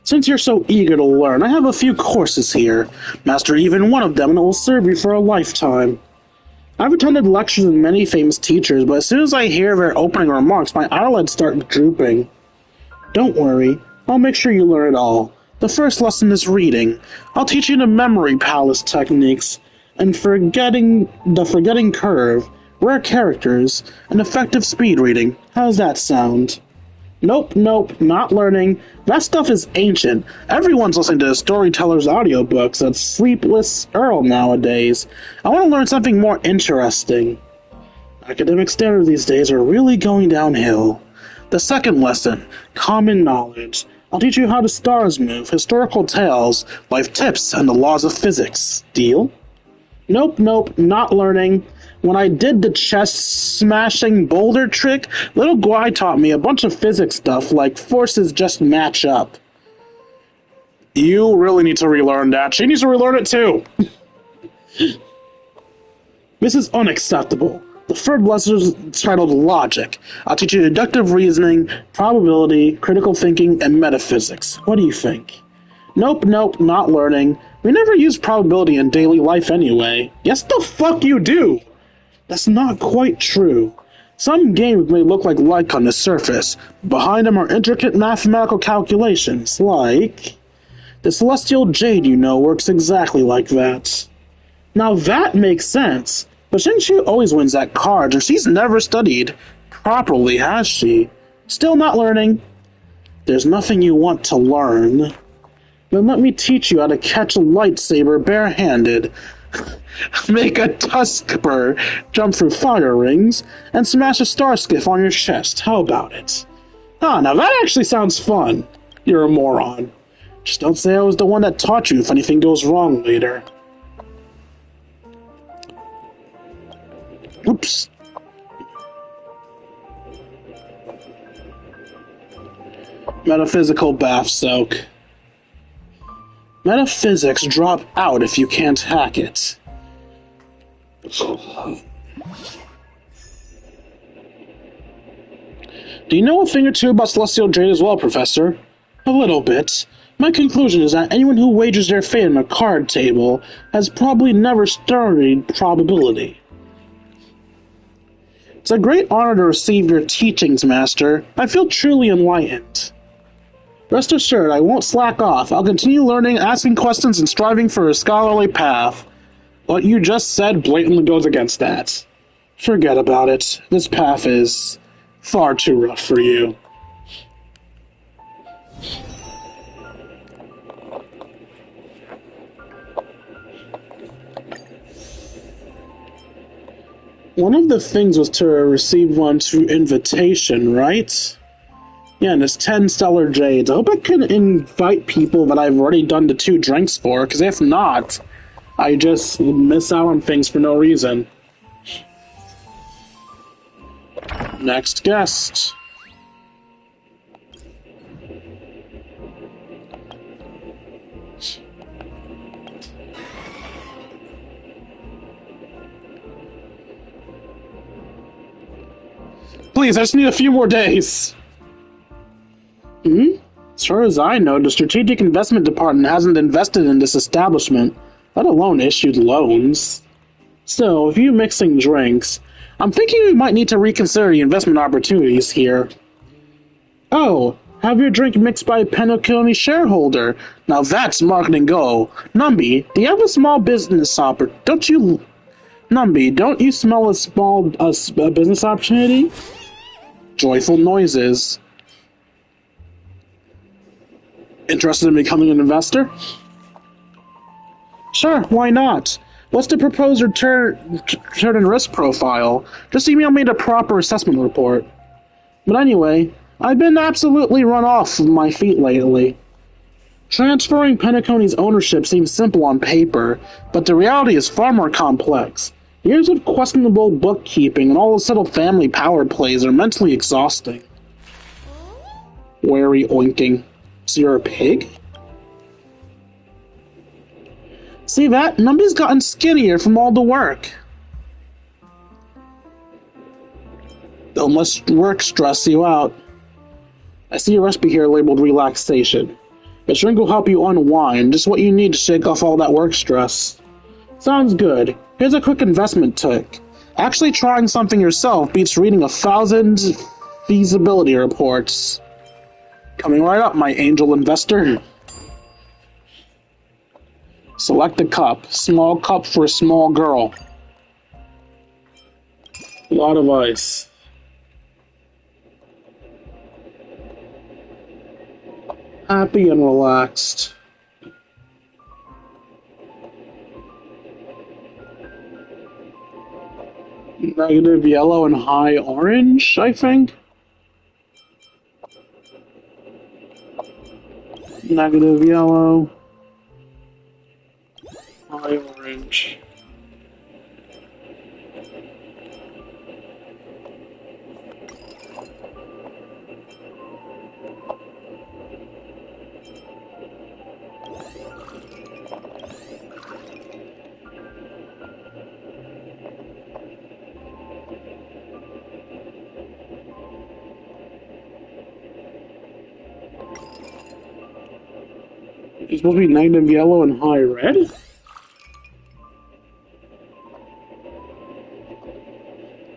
Since you're so eager to learn, I have a few courses here. Master even one of them and it will serve you for a lifetime. I've attended lectures with many famous teachers, but as soon as I hear their opening remarks, my eyelids start drooping. Don't worry, I'll make sure you learn it all. The first lesson is reading. I'll teach you the memory palace techniques, and the forgetting curve, rare characters, and effective speed reading. How's that sound? Nope, nope, not learning. That stuff is ancient. Everyone's listening to storytellers' audiobooks. That's Sleepless Earl nowadays. I want to learn something more interesting. Academic standards these days are really going downhill. The second lesson, common knowledge. I'll teach you how the stars move, historical tales, life tips, and the laws of physics. Deal? Nope, nope, not learning. When I did the chest-smashing boulder trick, little Guy taught me a bunch of physics stuff, like forces just match up. You really need to relearn that. She needs to relearn it too. This is unacceptable. The third lesson is titled Logic. I'll teach you deductive reasoning, probability, critical thinking, and metaphysics. What do you think? Nope, nope, not learning. We never use probability in daily life anyway. Yes, the fuck you do! That's not quite true. Some games may look like on the surface. Behind them are intricate mathematical calculations, like... The Celestial Jade, you know, works exactly like that. Now that makes sense. But Xingqiu always wins at cards, or she's never studied properly, has she? Still not learning. There's nothing you want to learn. Then let me teach you how to catch a lightsaber barehanded. Make a Tuskper jump through fire rings, and smash a star skiff on your chest. How about it? Ah, now that actually sounds fun. You're a moron. Just don't say I was the one that taught you if anything goes wrong later. Oops. Metaphysical bath soak. Metaphysics drop out if you can't hack it. Do you know a thing or two about Celestial Jade as well, Professor? A little bit. My conclusion is that anyone who wagers their fate on a card table has probably never studied probability. It's a great honor to receive your teachings, Master. I feel truly enlightened. Rest assured, I won't slack off. I'll continue learning, asking questions, and striving for a scholarly path. What you just said blatantly goes against that. Forget about it. This path is far too rough for you. One of the things was to receive one through invitation, right? Yeah, and there's 10 Stellar Jades. I hope I can invite people that I've already done the 2 drinks for, because if not, I just miss out on things for no reason. Next guest. Please, I just need a few more days. As far as I know, the Strategic Investment Department hasn't invested in this establishment, let alone issued loans. So, if you're mixing drinks, I'm thinking we might need to reconsider the investment opportunities here. Oh, have your drink mixed by a Penokoni shareholder. Now that's marketing go. Numby, do you have a small business Numby, don't you smell a small business opportunity? Joyful noises. Interested in becoming an investor? Sure, why not? What's the proposed return and risk profile? Just email me the proper assessment report. But anyway, I've been absolutely run off of my feet lately. Transferring Penaconi's ownership seems simple on paper, but the reality is far more complex. Years of questionable bookkeeping and all the subtle family power plays are mentally exhausting. Wary oinking. So you're a pig? See that? Numby's gotten skinnier from all the work. Don't let work stress you out. I see a recipe here labeled relaxation. A drink will help you unwind, just what you need to shake off all that work stress. Sounds good. Here's a quick investment tip. Actually trying something yourself beats reading 1,000 feasibility reports. Coming right up, my angel investor. Select a cup. Small cup for a small girl. A lot of ice. happy and relaxed. Negative yellow and high orange, I think. Negative yellow, high orange. It's supposed to be negative yellow and high red?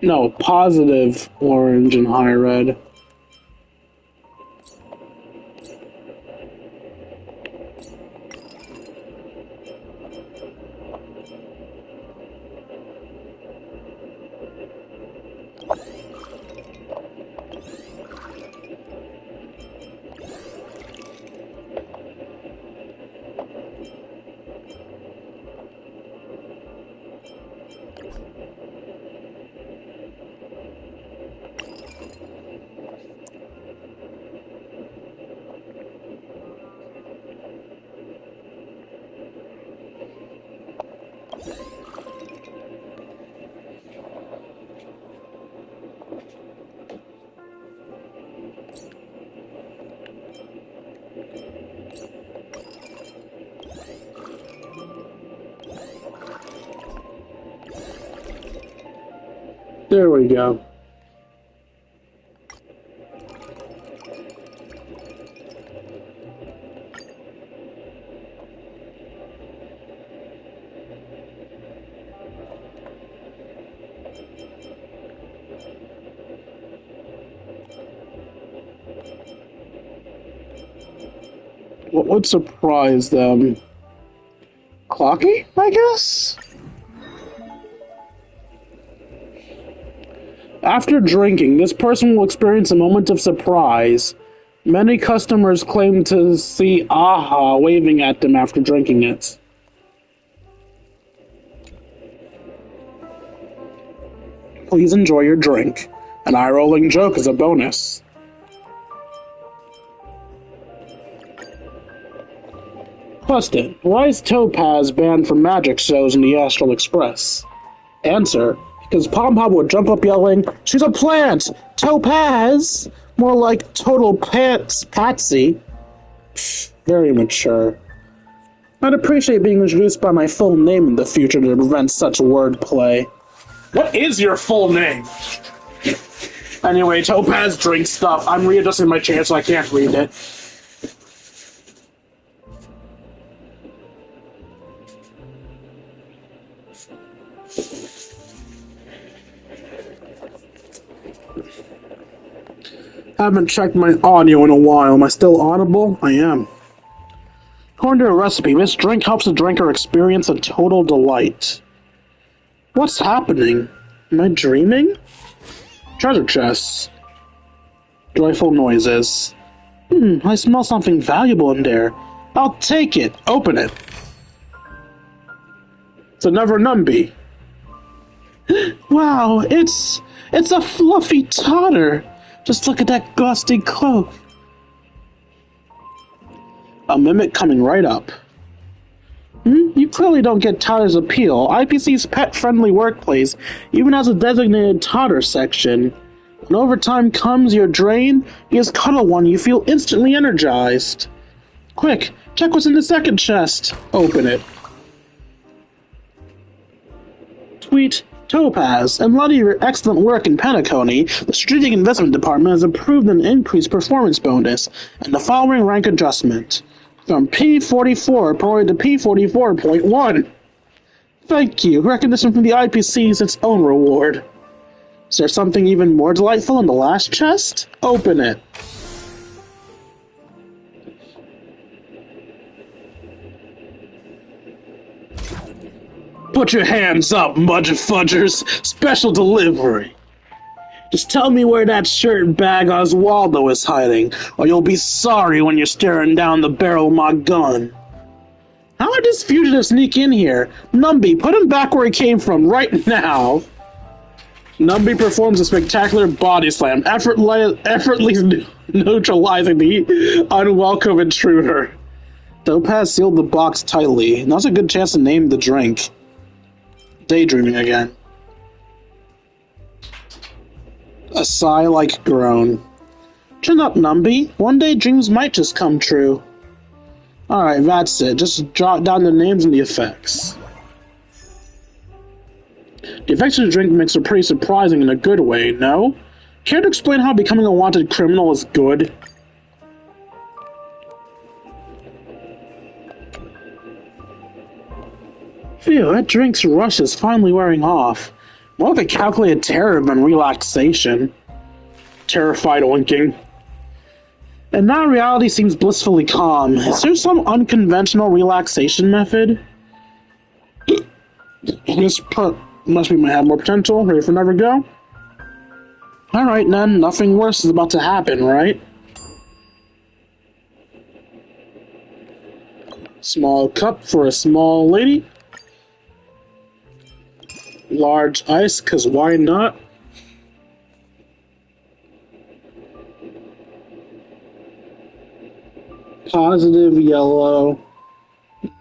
No, positive orange and high red. There we go. What would surprise them? Clocky, I guess? After drinking, this person will experience a moment of surprise. Many customers claim to see AHA waving at them after drinking it. Please enjoy your drink. An eye-rolling joke is a bonus. Question: why is Topaz banned from magic shows in the Astral Express? Answer: because Pom Pom would jump up yelling, "She's a plant! Topaz!" More like total pants patsy. Pfft, very mature. I'd appreciate being introduced by my full name in the future to prevent such wordplay. What is your full name? Anyway, Topaz drinks stuff. I'm readjusting my chair so I can't read it. Haven't checked my audio in a while. Am I still audible? I am. According to a recipe, this drink helps the drinker experience a total delight. What's happening? Am I dreaming? Treasure chests. Joyful noises. I smell something valuable in there. I'll take it. Open it. It's another Numby. Wow, it's a fluffy totter. Just look at that gusty cloak. A mimic coming right up. You clearly don't get Totter's appeal. IPC's pet-friendly workplace even has a designated Totter section. When overtime comes your drain, you just cuddle one, you feel instantly energized. Quick, check what's in the second chest. Open it. Tweet Topaz. In light of your excellent work in Penacony, the Strategic Investment Department has approved an increased performance bonus and the following rank adjustment. From P44 promoted to P44.1. Thank you. Recognition from the IPC is its own reward. Is there something even more delightful in the last chest? Open it. Put your hands up, Mudge Fudgers. Special delivery. Just tell me where that shirt bag Oswaldo is hiding, or you'll be sorry when you're staring down the barrel of my gun. How did this fugitive sneak in here? Numby, put him back where he came from right now. Numby performs a spectacular body slam, effortlessly neutralizing the unwelcome intruder. Topaz sealed the box tightly. Now's a good chance to name the drink. Daydreaming again. A sigh-like groan. Chin up, Numby. One day dreams might just come true. Alright, that's it. Just jot down the names and the effects. The effects of the drink mix are pretty surprising in a good way, no? Care to explain how becoming a wanted criminal is good? Phew, that drink's rush is finally wearing off. More like a calculated terror than relaxation. Terrified winking. And now reality seems blissfully calm. Is there some unconventional relaxation method? This part must be might have more potential. Ready for another go? Alright then, nothing worse is about to happen, right? Small cup for a small lady. Large ice, cause why not? Positive yellow,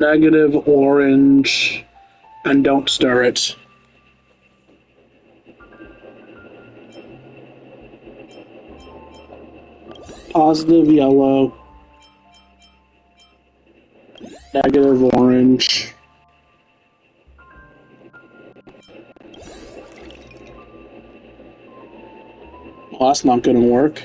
negative orange, and don't stir it. Positive yellow, negative orange. Well, that's not gonna work.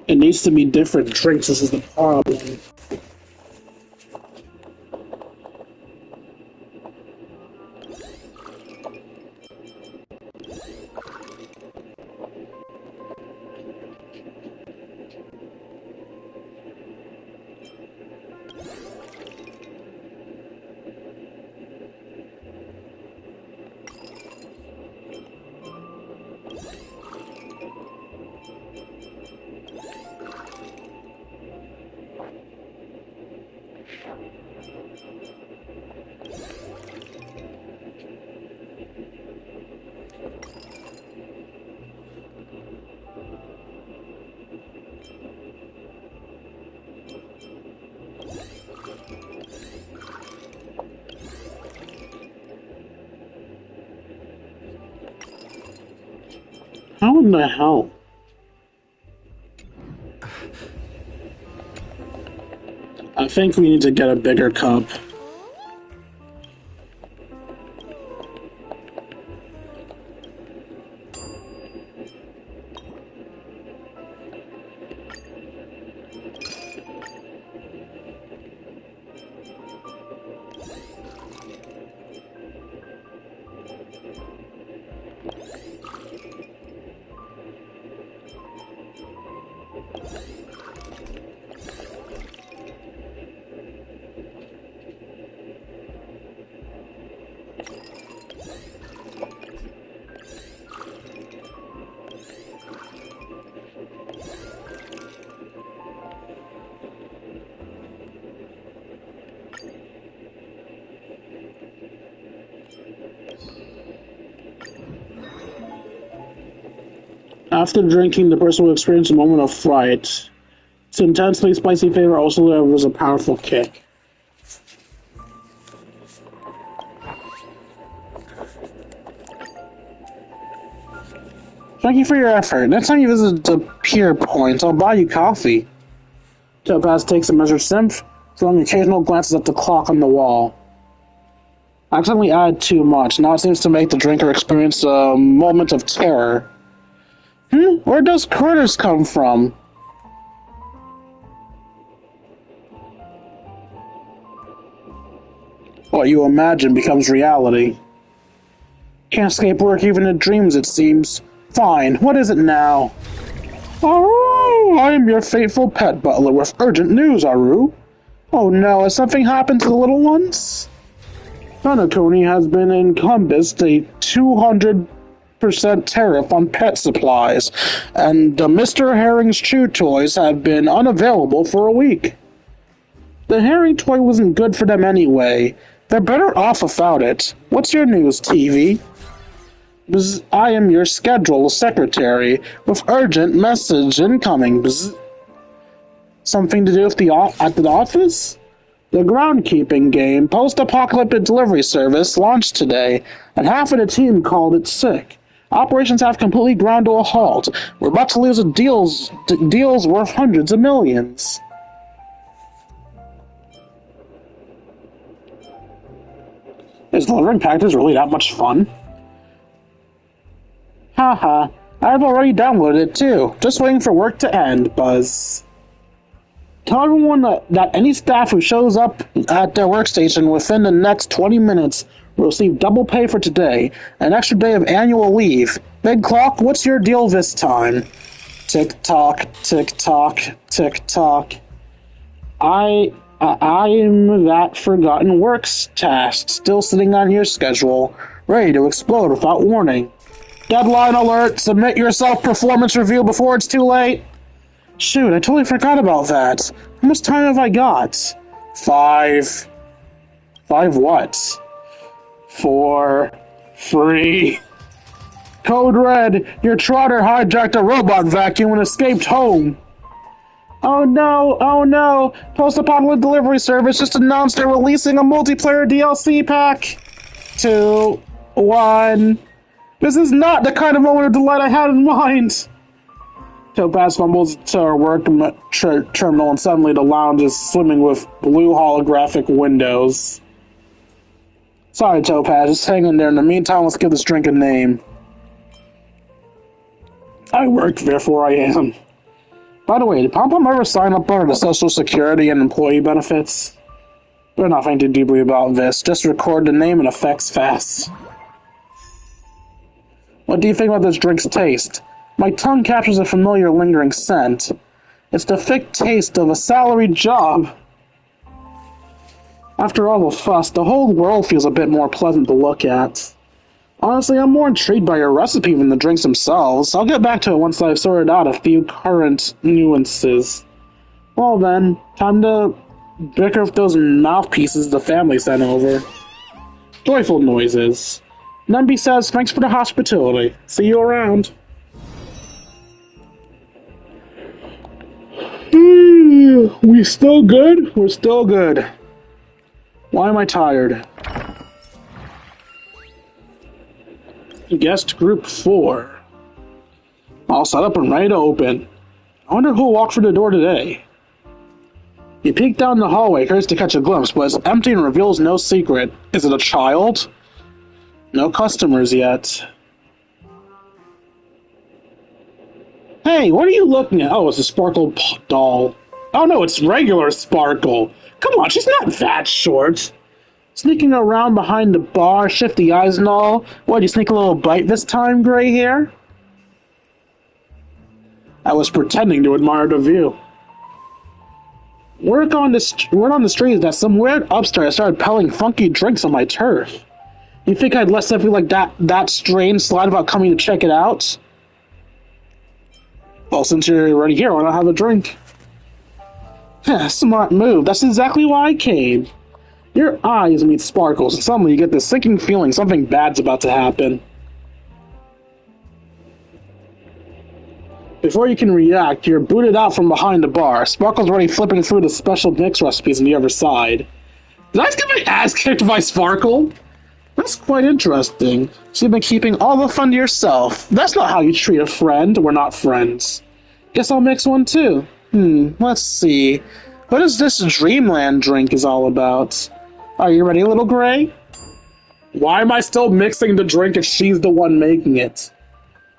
It needs to be different drinks, this is the problem. How in the hell? I think we need to get a bigger cup. After drinking, the person will experience a moment of fright. Its intensely spicy flavor also delivers a powerful kick. Thank you for your effort. Next time you visit the Pier Point, I'll buy you coffee. Topaz takes a measured sip, throwing occasional glances at the clock on the wall. I accidentally added too much. Now it seems to make the drinker experience a moment of terror. Where does Curtis come from? What you imagine becomes reality. Can't escape work even in dreams, it seems. Fine, what is it now? Oh, I am your faithful pet butler with urgent news, Aru. Oh no, has something happened to the little ones? Hanakoni has been encompassed a 200% tariff on pet supplies, and Mr. Herring's chew toys have been unavailable for a week. The herring toy wasn't good for them anyway. They're better off without it. What's your news, TV? Bzz, I am your schedule secretary with urgent message incoming. Bzz. Something to do with at the office? The groundkeeping game post-apocalyptic delivery service launched today, and half of the team called it sick. Operations have completely ground to a halt. We're about to lose deals worth hundreds of millions. Is delivering packages really that much fun? Haha, I've already downloaded it too. Just waiting for work to end, Buzz. Tell everyone that any staff who shows up at their workstation within the next 20 minutes will receive double pay for today, an extra day of annual leave. Big Clock, what's your deal this time? Tick-tock, tick-tock, tick-tock. I'm that forgotten works task, still sitting on your schedule, ready to explode without warning. Deadline alert! Submit your self-performance review before it's too late! Shoot, I totally forgot about that. How much time have I got? 5. 5 what? 4. 3. Code Red, your trotter hijacked a robot vacuum and escaped home. Oh no, Post-Apocalyptic Delivery Service just announced they're releasing a multiplayer DLC pack. 2, 1. This is not the kind of moment of delight I had in mind. Topaz fumbles to her work terminal, and suddenly the lounge is swimming with blue holographic windows. Sorry, Topaz, just hang in there. In the meantime, let's give this drink a name. I work, therefore I am. By the way, did Pom-Pom ever sign up under the Social Security and employee benefits? We're not thinking deeply about this. Just record the name and effects fast. What do you think about this drink's taste? My tongue captures a familiar lingering scent. It's the thick taste of a salaried job. After all the fuss, the whole world feels a bit more pleasant to look at. Honestly, I'm more intrigued by your recipe than the drinks themselves. I'll get back to it once I've sorted out a few current nuances. Well then, time to bicker with those mouthpieces the family sent over. Joyful noises. Numby says, thanks for the hospitality. See you around. We still good? We're still good. Why am I tired? Guest group 4. All set up and ready to open. I wonder who'll walk through the door today. You peek down the hallway, curious to catch a glimpse, but it's empty and reveals no secret. Is it a child? No customers yet. Hey, what are you looking at? Oh, it's a Sparkle doll. Oh no, it's regular Sparkle. Come on, she's not that short. Sneaking around behind the bar, shifty eyes and all. What, you sneak a little bite this time, gray hair? I was pretending to admire the view. Word on the street that some weird upstart started peddling funky drinks on my turf. You think I'd let something like that strange slide about coming to check it out? Well, since you're already here, why not have a drink? Smart move. That's exactly why I came. Your eyes meet Sparkles, and suddenly you get this sinking feeling something bad's about to happen. Before you can react, you're booted out from behind the bar. Sparkle's already flipping through the special mix recipes on the other side. Did I just get my ass kicked by Sparkle? That's quite interesting. So you've been keeping all the fun to yourself. That's not how you treat a friend. We're not friends. Guess I'll mix one too. Let's see. What is this Dreamland drink is all about? Are you ready, little Gray? Why am I still mixing the drink if she's the one making it?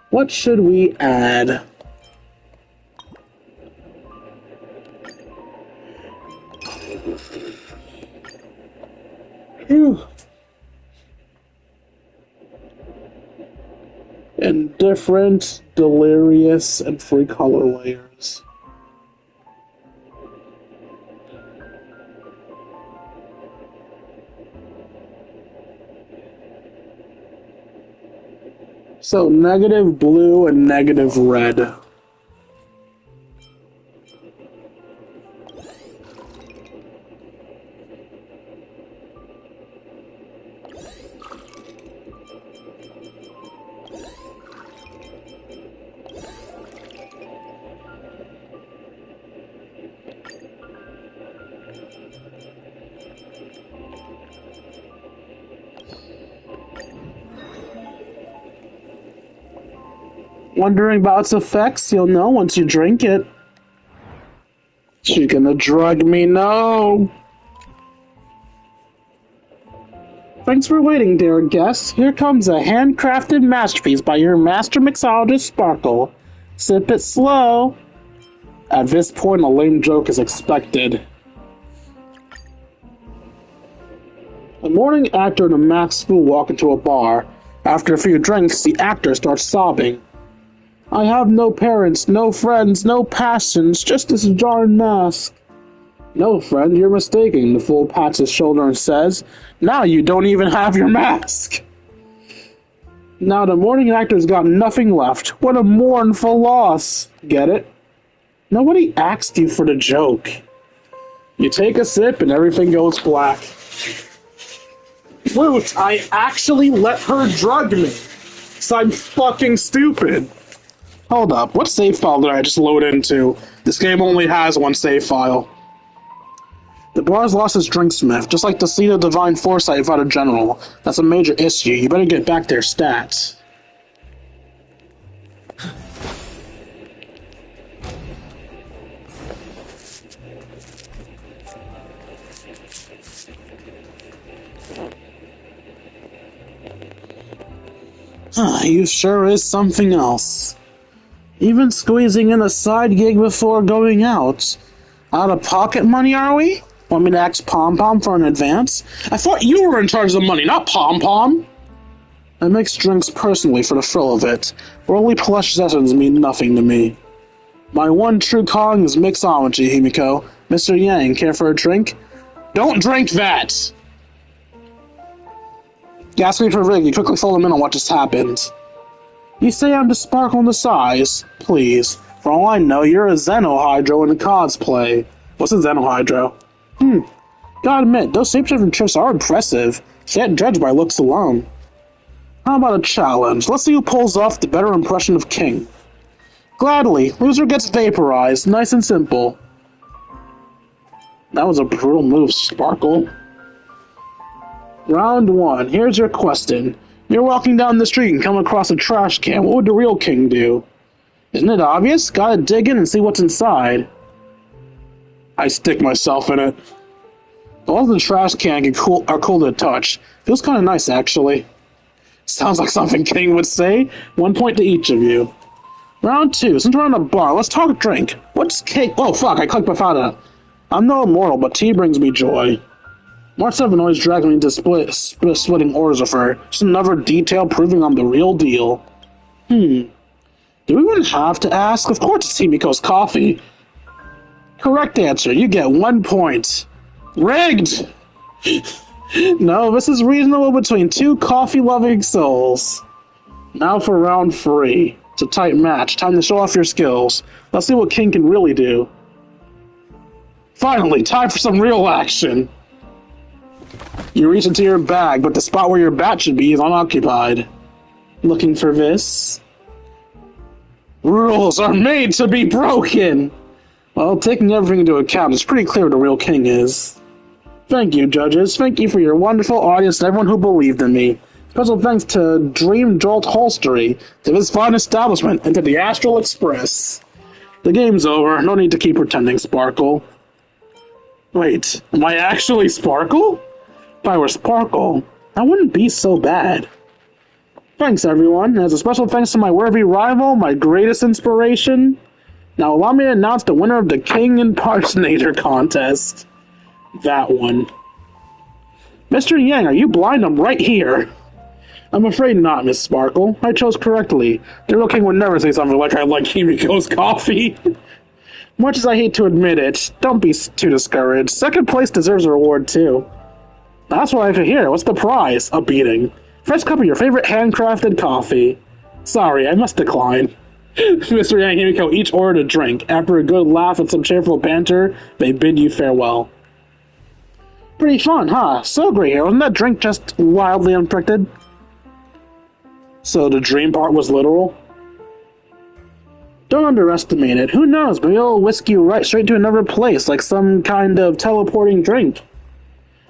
What should we add? Phew. Indifferent, delirious, and free color layers. So negative blue and negative red. Wondering about its effects? You'll know once you drink it. She's gonna drug me, no! Thanks for waiting, dear guests. Here comes a handcrafted masterpiece by your master mixologist, Sparkle. Sip it slow. At this point, a lame joke is expected. A morning actor in a math school walk into a bar. After a few drinks, the actor starts sobbing. I have no parents, no friends, no passions, just this darn mask. No, friend, you're mistaken, the fool pats his shoulder and says, now you don't even have your mask. Now the morning actor's got nothing left. What a mournful loss. Get it? Nobody asked you for the joke. You take a sip and everything goes black. Woot, I actually let her drug me. So I'm fucking stupid. Hold up, what save file did I just load into? This game only has one save file. The bar's lost its drinksmith, just like the seed of divine foresight without a general. That's a major issue, you better get back their stats. You sure is something else. Even squeezing in a side gig before going out. Out of pocket money, are we? Want me to ask Pom Pom for an advance? I thought you were in charge of the money, not Pom Pom! I mix drinks personally for the thrill of it. Worldly possessions mean nothing to me. My one true calling is mixology, Himiko. Mr. Yang, care for a drink? Don't drink that! You asked me for a rig, you quickly fill them in on what just happened. You say I'm to sparkle in the size? Please. For all I know, you're a Xenohydro in the cosplay. What's a Xenohydro? Gotta admit, those shape-shifting tricks are impressive. Can't judge by looks alone. How about a challenge? Let's see who pulls off the better impression of King. Gladly. Loser gets vaporized. Nice and simple. That was a brutal move, Sparkle. Round 1. Here's your question. You're walking down the street and come across a trash can. What would the real King do? Isn't it obvious? Gotta dig in and see what's inside. I stick myself in it. All the trash can are cool to touch. Feels kinda nice, actually. Sounds like something King would say. 1 point to each of you. Round 2. Since we're in a bar, let's talk drink. What's cake? Oh, fuck, I clicked without it. I'm no immortal, but tea brings me joy. Mark 7 always drags me into splitting orders with her. Just another detail proving I'm the real deal. Do we even have to ask? Of course it's Himiko's coffee. Correct answer. You get 1 point. Rigged! No, this is reasonable between two coffee-loving souls. Now for round 3. It's a tight match. Time to show off your skills. Let's see what King can really do. Finally, time for some real action. You reach into your bag, but the spot where your bat should be is unoccupied. Looking for this? Rules are made to be broken! Well, taking everything into account, it's pretty clear what the real King is. Thank you, judges. Thank you for your wonderful audience and everyone who believed in me. Special thanks to Dream Jolt Holstery, to this fine establishment, and to the Astral Express. The game's over. No need to keep pretending, Sparkle. Wait, am I actually Sparkle? If I were Sparkle, that wouldn't be so bad. Thanks, everyone. As a special thanks to my worthy rival, my greatest inspiration, now allow me to announce the winner of the King Impersonator contest. That one. Mr. Yang, are you blind? I'm right here. I'm afraid not, Miss Sparkle. I chose correctly. The real king would never say something like I like Himiko's coffee. Much as I hate to admit it, don't be too discouraged. Second place deserves a reward, too. That's what I could hear. What's the prize? A beating. First cup of your favorite handcrafted coffee. Sorry, I must decline. Mr. Yang and Himiko each ordered a drink. After a good laugh and some cheerful banter, they bid you farewell. Pretty fun, huh? So great here. Wasn't that drink just wildly unpredicted? So the dream part was literal? Don't underestimate it. Who knows? Maybe it'll whisk you right straight to another place, like some kind of teleporting drink.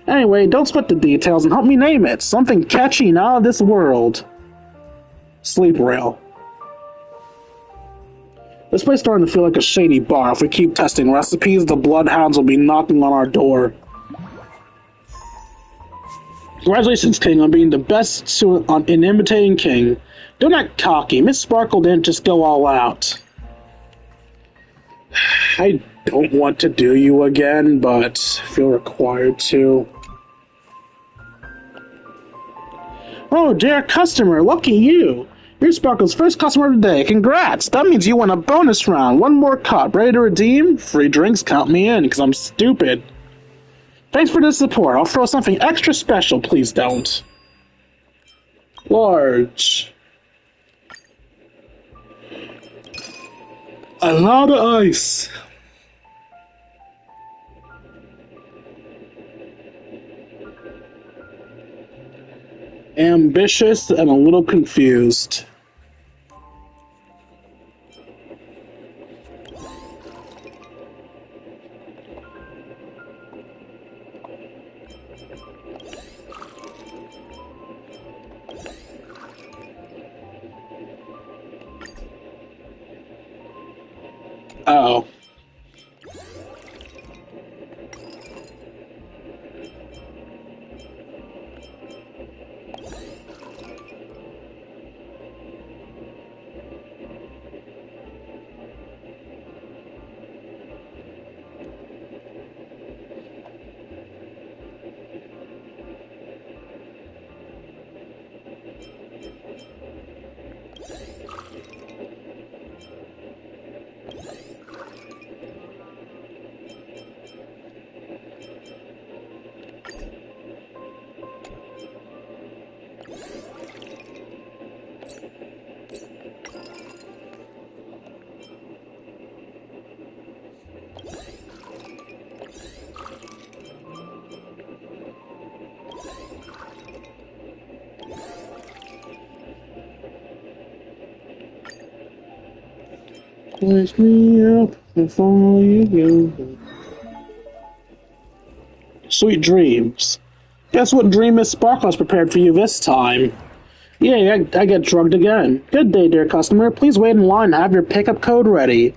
Anyway, don't split the details and help me name it. Something catchy and out of this world. Sleep rail. This place is starting to feel like a shady bar. If we keep testing recipes, the bloodhounds will be knocking on our door. Congratulations, King, on being the best in imitating King. Don't act cocky. Miss Sparkle didn't just go all out. I don't want to do you again, but feel required to. Oh, dear customer, lucky you. You're Sparkle's first customer of the day. Congrats! That means you won a bonus round. One more cup. Ready to redeem? Free drinks, count me in, because I'm stupid. Thanks for the support. I'll throw something extra special. Please don't. Large. A lot of ice. Ambitious and a little confused. Oh. Wake me up before you go. Sweet dreams. Guess what dream Miss Sparkle has prepared for you this time? Yay, I get drugged again. Good day, dear customer. Please wait in line and have your pickup code ready.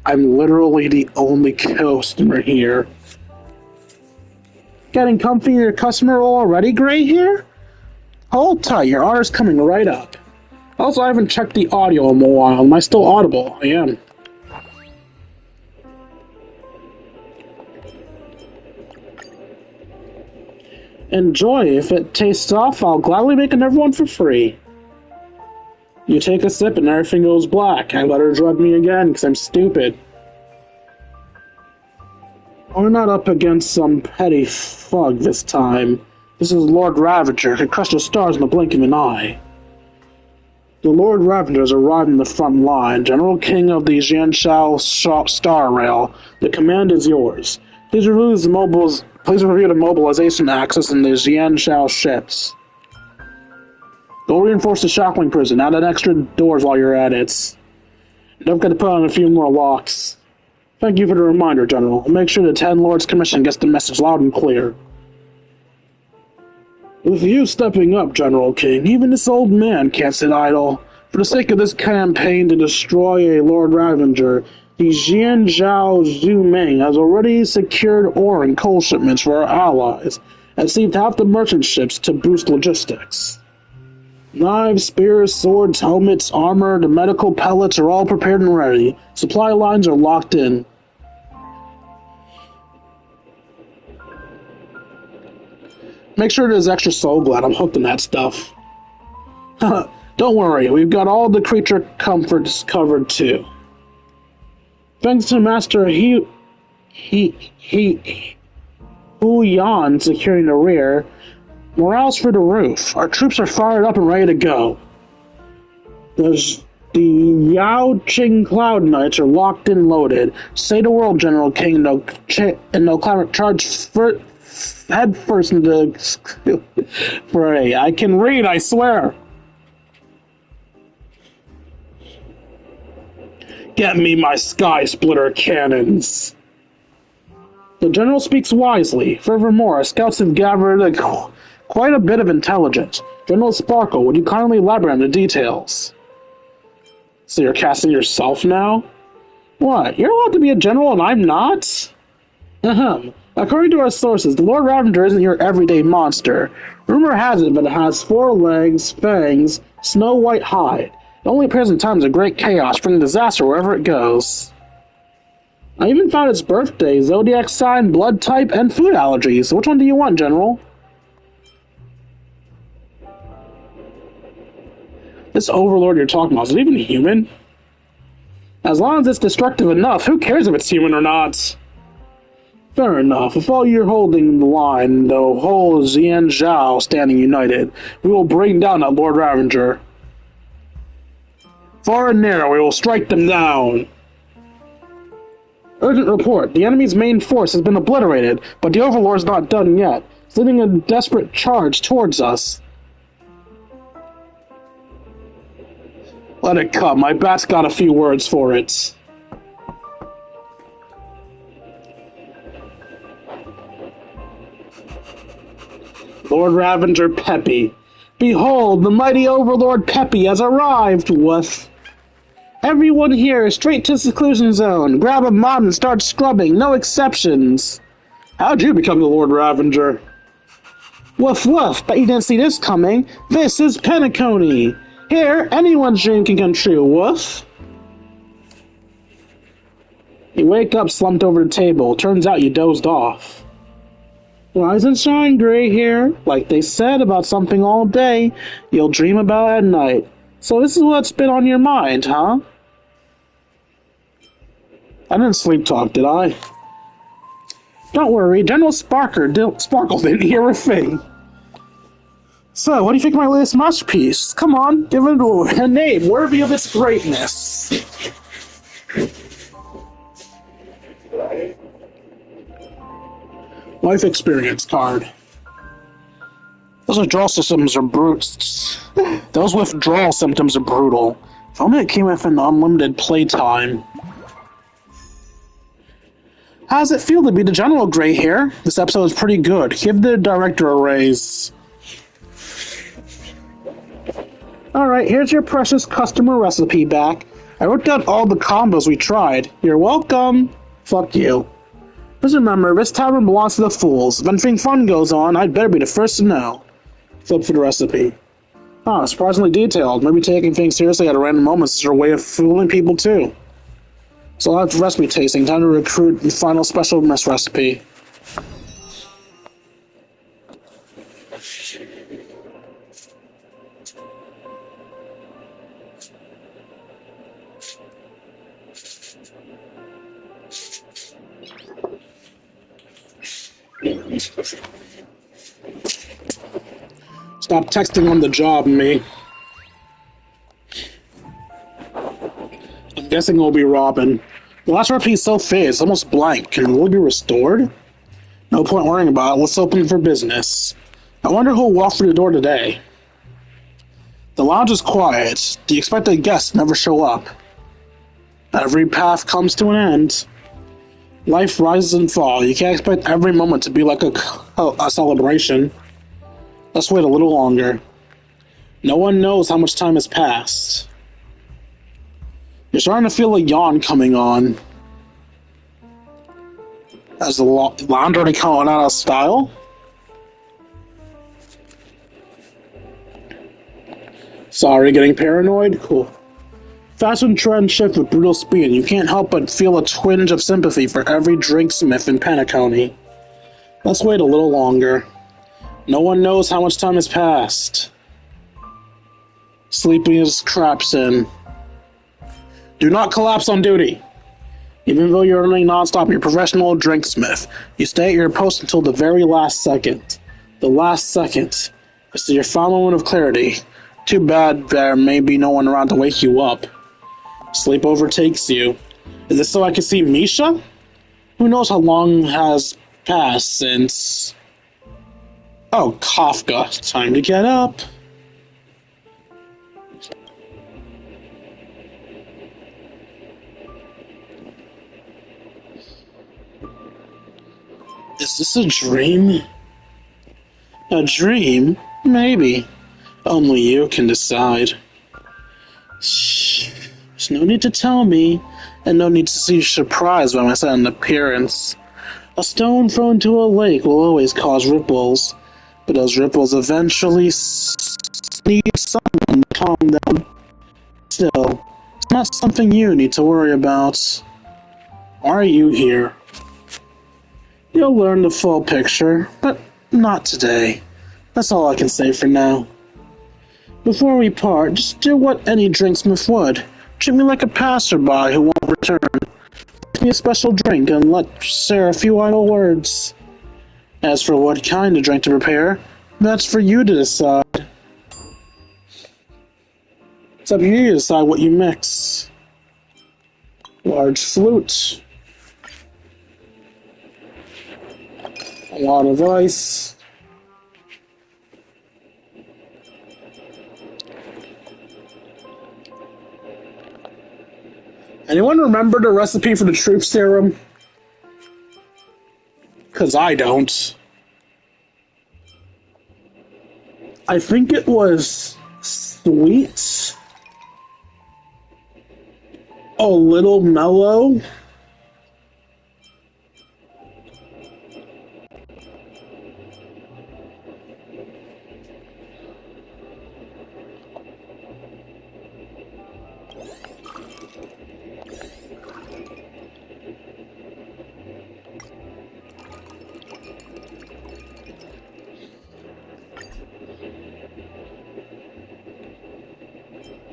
I'm literally the only customer here. Getting comfy in your customer role already, Gray here? Hold tight, your order's coming right up. Also, I haven't checked the audio in a while. Am I still audible? I am. Enjoy. If it tastes off, I'll gladly make another one for free. You take a sip and everything goes black. I let her drug me again because I'm stupid. We're not up against some petty thug this time. This is Lord Ravager, who crushed the stars in the blink of an eye. The Lord Ravager has arrived in the front line. General King of the Jianshao Star Rail. The command is yours. Please review the mobilization access in the Jianshao ships. Go reinforce the Shockling prison. Add an extra doors while you're at it. Don't forget to put on a few more locks. Thank you for the reminder, General. I'll make sure the Ten Lords Commission gets the message loud and clear. With you stepping up, General King, even this old man can't sit idle. For the sake of this campaign to destroy a Lord Ravager, the Jianzhao Zhu has already secured ore and coal shipments for our allies, and seized half the merchant ships to boost logistics. Knives, spears, swords, helmets, armor, the medical pellets are all prepared and ready. Supply lines are locked in. Make sure there's extra soul glad. I'm hooked on that stuff. Don't worry, we've got all the creature comforts covered too. Thanks to Master Hu Yan securing the rear, morale's through the roof. Our troops are fired up and ready to go. The Yao Qing Cloud Knights are locked and loaded. Say the word, General King, and they'll charge head first into fray. I can read, I swear. Get me my sky splitter cannons. The general speaks wisely. Furthermore, our scouts have gathered quite a bit of intelligence. General Sparkle, would you kindly elaborate on the details? So you're casting yourself now? What? You're allowed to be a general and I'm not? Ahem. According to our sources, the Lord Ravager isn't your everyday monster. Rumor has it that it has 4 legs, fangs, snow-white hide. It only appears in times of great chaos, bringing disaster wherever it goes. I even found its birthday, zodiac sign, blood type, and food allergies. Which one do you want, General? This overlord you're talking about, is it even human? As long as it's destructive enough, who cares if it's human or not? Fair enough. If all you're holding the line, the whole Xian Zhao standing united, we will bring down that Lord Ravager. Far and near, we will strike them down. Urgent report. The enemy's main force has been obliterated, but the Overlord's not done yet. It's leading a desperate charge towards us. Let it come. My bat's got a few words for it. Lord Ravager Peppy. Behold, the mighty Overlord Peppy has arrived, woof. Everyone here, straight to seclusion zone. Grab a mod and start scrubbing, no exceptions. How'd you become the Lord Ravager? Woof woof, bet you didn't see this coming. This is Penacony. Here, anyone's dream can come true, woof. You wake up slumped over the table. Turns out you dozed off. Rise and shine, gray hair. Like they said about something all day, you'll dream about it at night. So this is what's been on your mind, huh? I didn't sleep talk, did I? Don't worry, General Sparkle didn't hear a thing. So, what do you think of my latest masterpiece? Come on, give it a name worthy of its greatness. Life experience card. Those withdrawal symptoms are brutal. If only it came with an unlimited playtime. How does it feel to be the General Gray here? This episode is pretty good. Give the director a raise. Alright, here's your precious customer recipe back. I wrote down all the combos we tried. You're welcome. Fuck you. Just remember, this tavern belongs to the fools. If anything fun goes on, I'd better be the first to know. Flip for the recipe. Ah, surprisingly detailed. Maybe taking things seriously at random moments is her way of fooling people too. So I'll have recipe tasting. Time to recruit the final special mess recipe. Stop texting on the job, me. I'm guessing it'll be Robin. The last recipe is so fade, it's almost blank. Can it really be restored? No point worrying about it. Let's open for business. I wonder who'll walk through the door today. The lounge is quiet. The expected guests never show up. Every path comes to an end. Life rises and falls. You can't expect every moment to be like a celebration. Let's wait a little longer. No one knows how much time has passed. You're starting to feel a yawn coming on. Has the lounge already gone out of style? Sorry, getting paranoid? Cool. Fashion trends shift with brutal speed, and you can't help but feel a twinge of sympathy for every drinksmith in Penacony. Let's wait a little longer. No one knows how much time has passed. Sleepiness creeps in. Do not collapse on duty. Even though you're running non-stop, you're a professional drinksmith. You stay at your post until the very last second. The last second. This is your final moment of clarity. Too bad there may be no one around to wake you up. Sleep overtakes you. Is this so I can see Misha? Who knows how long has passed since... Oh, Kafka. Time to get up. Is this a dream? A dream? Maybe. Only you can decide. Shh. There's no need to tell me, and no need to seem surprised by my sudden appearance. A stone thrown into a lake will always cause ripples, but those ripples eventually need someone to calm them. Still, it's not something you need to worry about. Why are you here? You'll learn the full picture, but not today. That's all I can say for now. Before we part, just do what any drinksmith would. Treat me like a passerby who won't return. Give me a special drink and let share a few idle words. As for what kind of drink to prepare, that's for you to decide. It's up to you to decide what you mix. Large flute. A lot of ice. Anyone remember the recipe for the truth serum? Because I don't. I think it was sweet, a little mellow.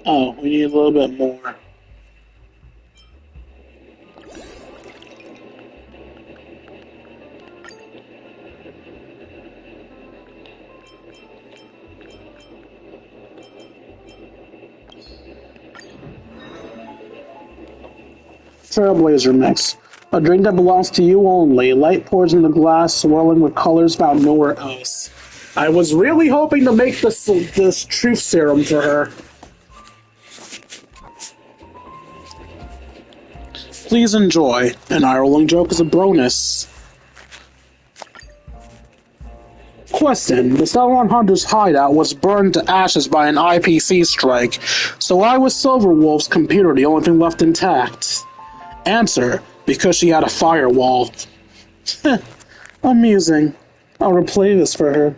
Oh, we need a little bit more. Trailblazer mix. A drink that belongs to you only. Light pours in the glass, swirling with colors found nowhere else. I was really hoping to make this truth serum for her. Please enjoy. An eye-rolling joke is a bonus. Question. The Sauron Hunter's hideout was burned to ashes by an IPC strike, so why was Silverwolf's computer the only thing left intact? Answer. Because she had a firewall. Amusing. I'll replay this for her.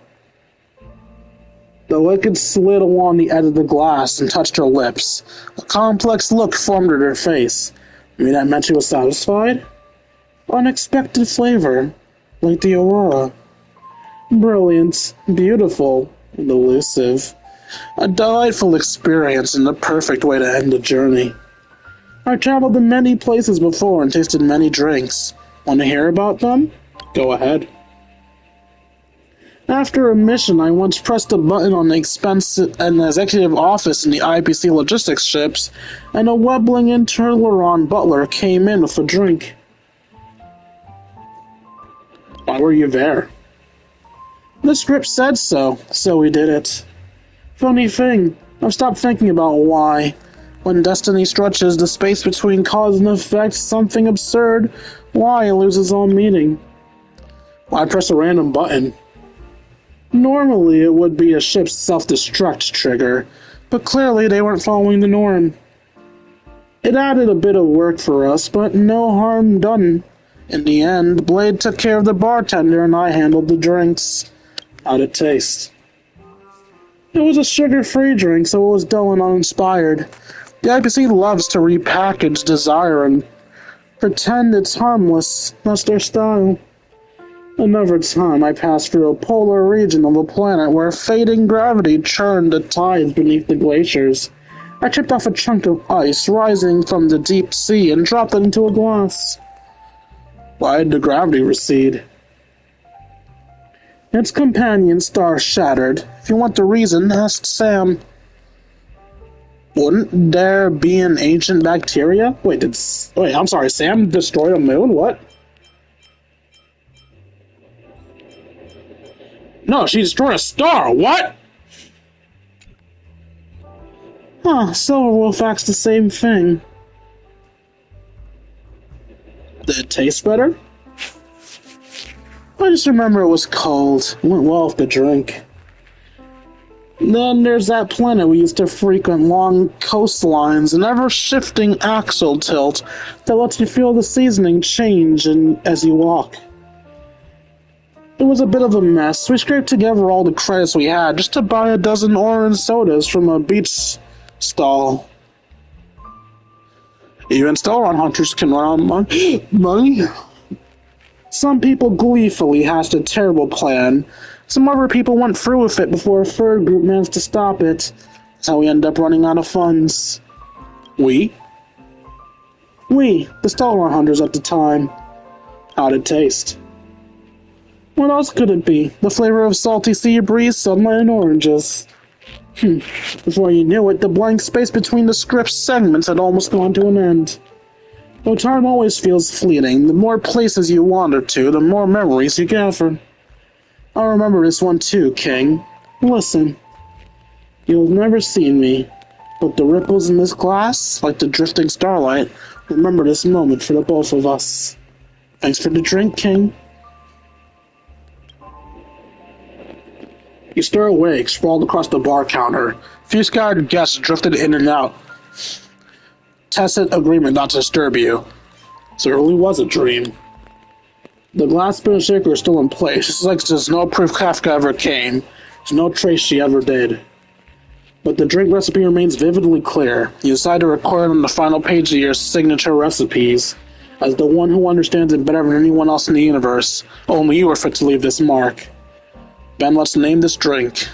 The liquid slid along the edge of the glass and touched her lips. A complex look formed at her face. Maybe that meant she was satisfied? Unexpected flavor, like the aurora. Brilliant, beautiful, and elusive. A delightful experience and the perfect way to end a journey. I traveled to many places before and tasted many drinks. Want to hear about them? Go ahead. After a mission, I once pressed a button on the executive office in the IPC logistics ships, and a webbling Interleron butler came in with a drink. Why were you there? The script said so, so we did it. Funny thing, I've stopped thinking about why. When destiny stretches the space between cause and effect, something absurd, why loses all meaning. Why press a random button? Normally, it would be a ship's self-destruct trigger, but clearly they weren't following the norm. It added a bit of work for us, but no harm done. In the end, Blade took care of the bartender and I handled the drinks. How'd it taste? It was a sugar-free drink, so it was dull and uninspired. The IPC loves to repackage desire and pretend it's harmless. That's their style. Another time I passed through a polar region of a planet where fading gravity churned the tides beneath the glaciers. I chipped off a chunk of ice rising from the deep sea and dropped it into a glass. Why did the gravity recede? Its companion star shattered. If you want the reason, ask Sam. Wouldn't there be an ancient bacteria? Wait, I'm sorry, Sam destroyed a moon? What? No, she destroyed a star. What? Huh, Silverwolf acts the same thing. Did it taste better? I just remember it was cold. It went well with the drink. Then there's that planet we used to frequent, long coastlines and ever-shifting axle tilt that lets you feel the seasoning change as you walk. It was a bit of a mess. We scraped together all the credits we had just to buy a dozen orange sodas from a beach stall. Even Star-Run hunters can run on money. Some people gleefully hatched a terrible plan. Some other people went through with it before a third group managed to stop it. That's how we ended up running out of funds. We, the Star-Run hunters at the time. How'd it taste? What else could it be? The flavor of salty sea breeze, sunlight, and oranges. Before you knew it, the blank space between the script segments had almost gone to an end. Though time always feels fleeting, the more places you wander to, the more memories you gather. I remember this one too, King. Listen. You'll never see me, but the ripples in this glass, like the drifting starlight, remember this moment for the both of us. Thanks for the drink, King. You stir awake, sprawled across the bar counter. A few scattered guests drifted in and out. Tacit agreement not to disturb you. So it really was a dream. The glass spoon shaker is still in place. It's like there's no proof Kafka ever came. There's no trace she ever did. But the drink recipe remains vividly clear. You decide to record it on the final page of your signature recipes. As the one who understands it better than anyone else in the universe, only you are fit to leave this mark. Ben, let's name this drink.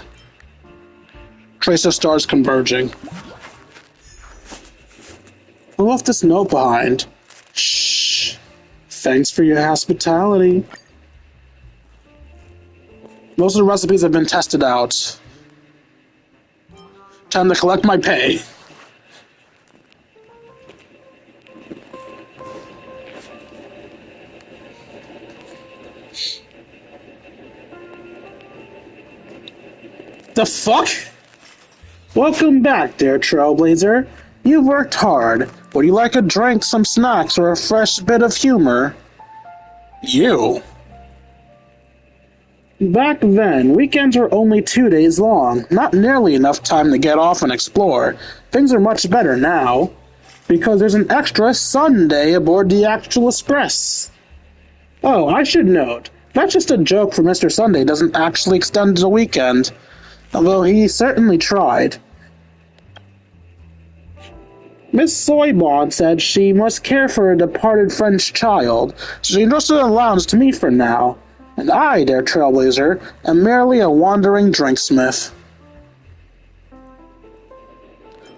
Trace of stars converging. Who left this note behind? Shh. Thanks for your hospitality. Most of the recipes have been tested out. Time to collect my pay. The fuck? Welcome back, dear Trailblazer. You've worked hard. Would you like a drink, some snacks, or a fresh bit of humor? You? Back then, weekends were only 2 days long. Not nearly enough time to get off and explore. Things are much better now, because there's an extra Sunday aboard the actual Express. Oh, I should note, that's just a joke for Mr. Sunday doesn't actually extend to the weekend. Although he certainly tried. Miss Soybon said she must care for a departed French child, so she entrusted the lounge to me for now. And I, dear Trailblazer, am merely a wandering drinksmith.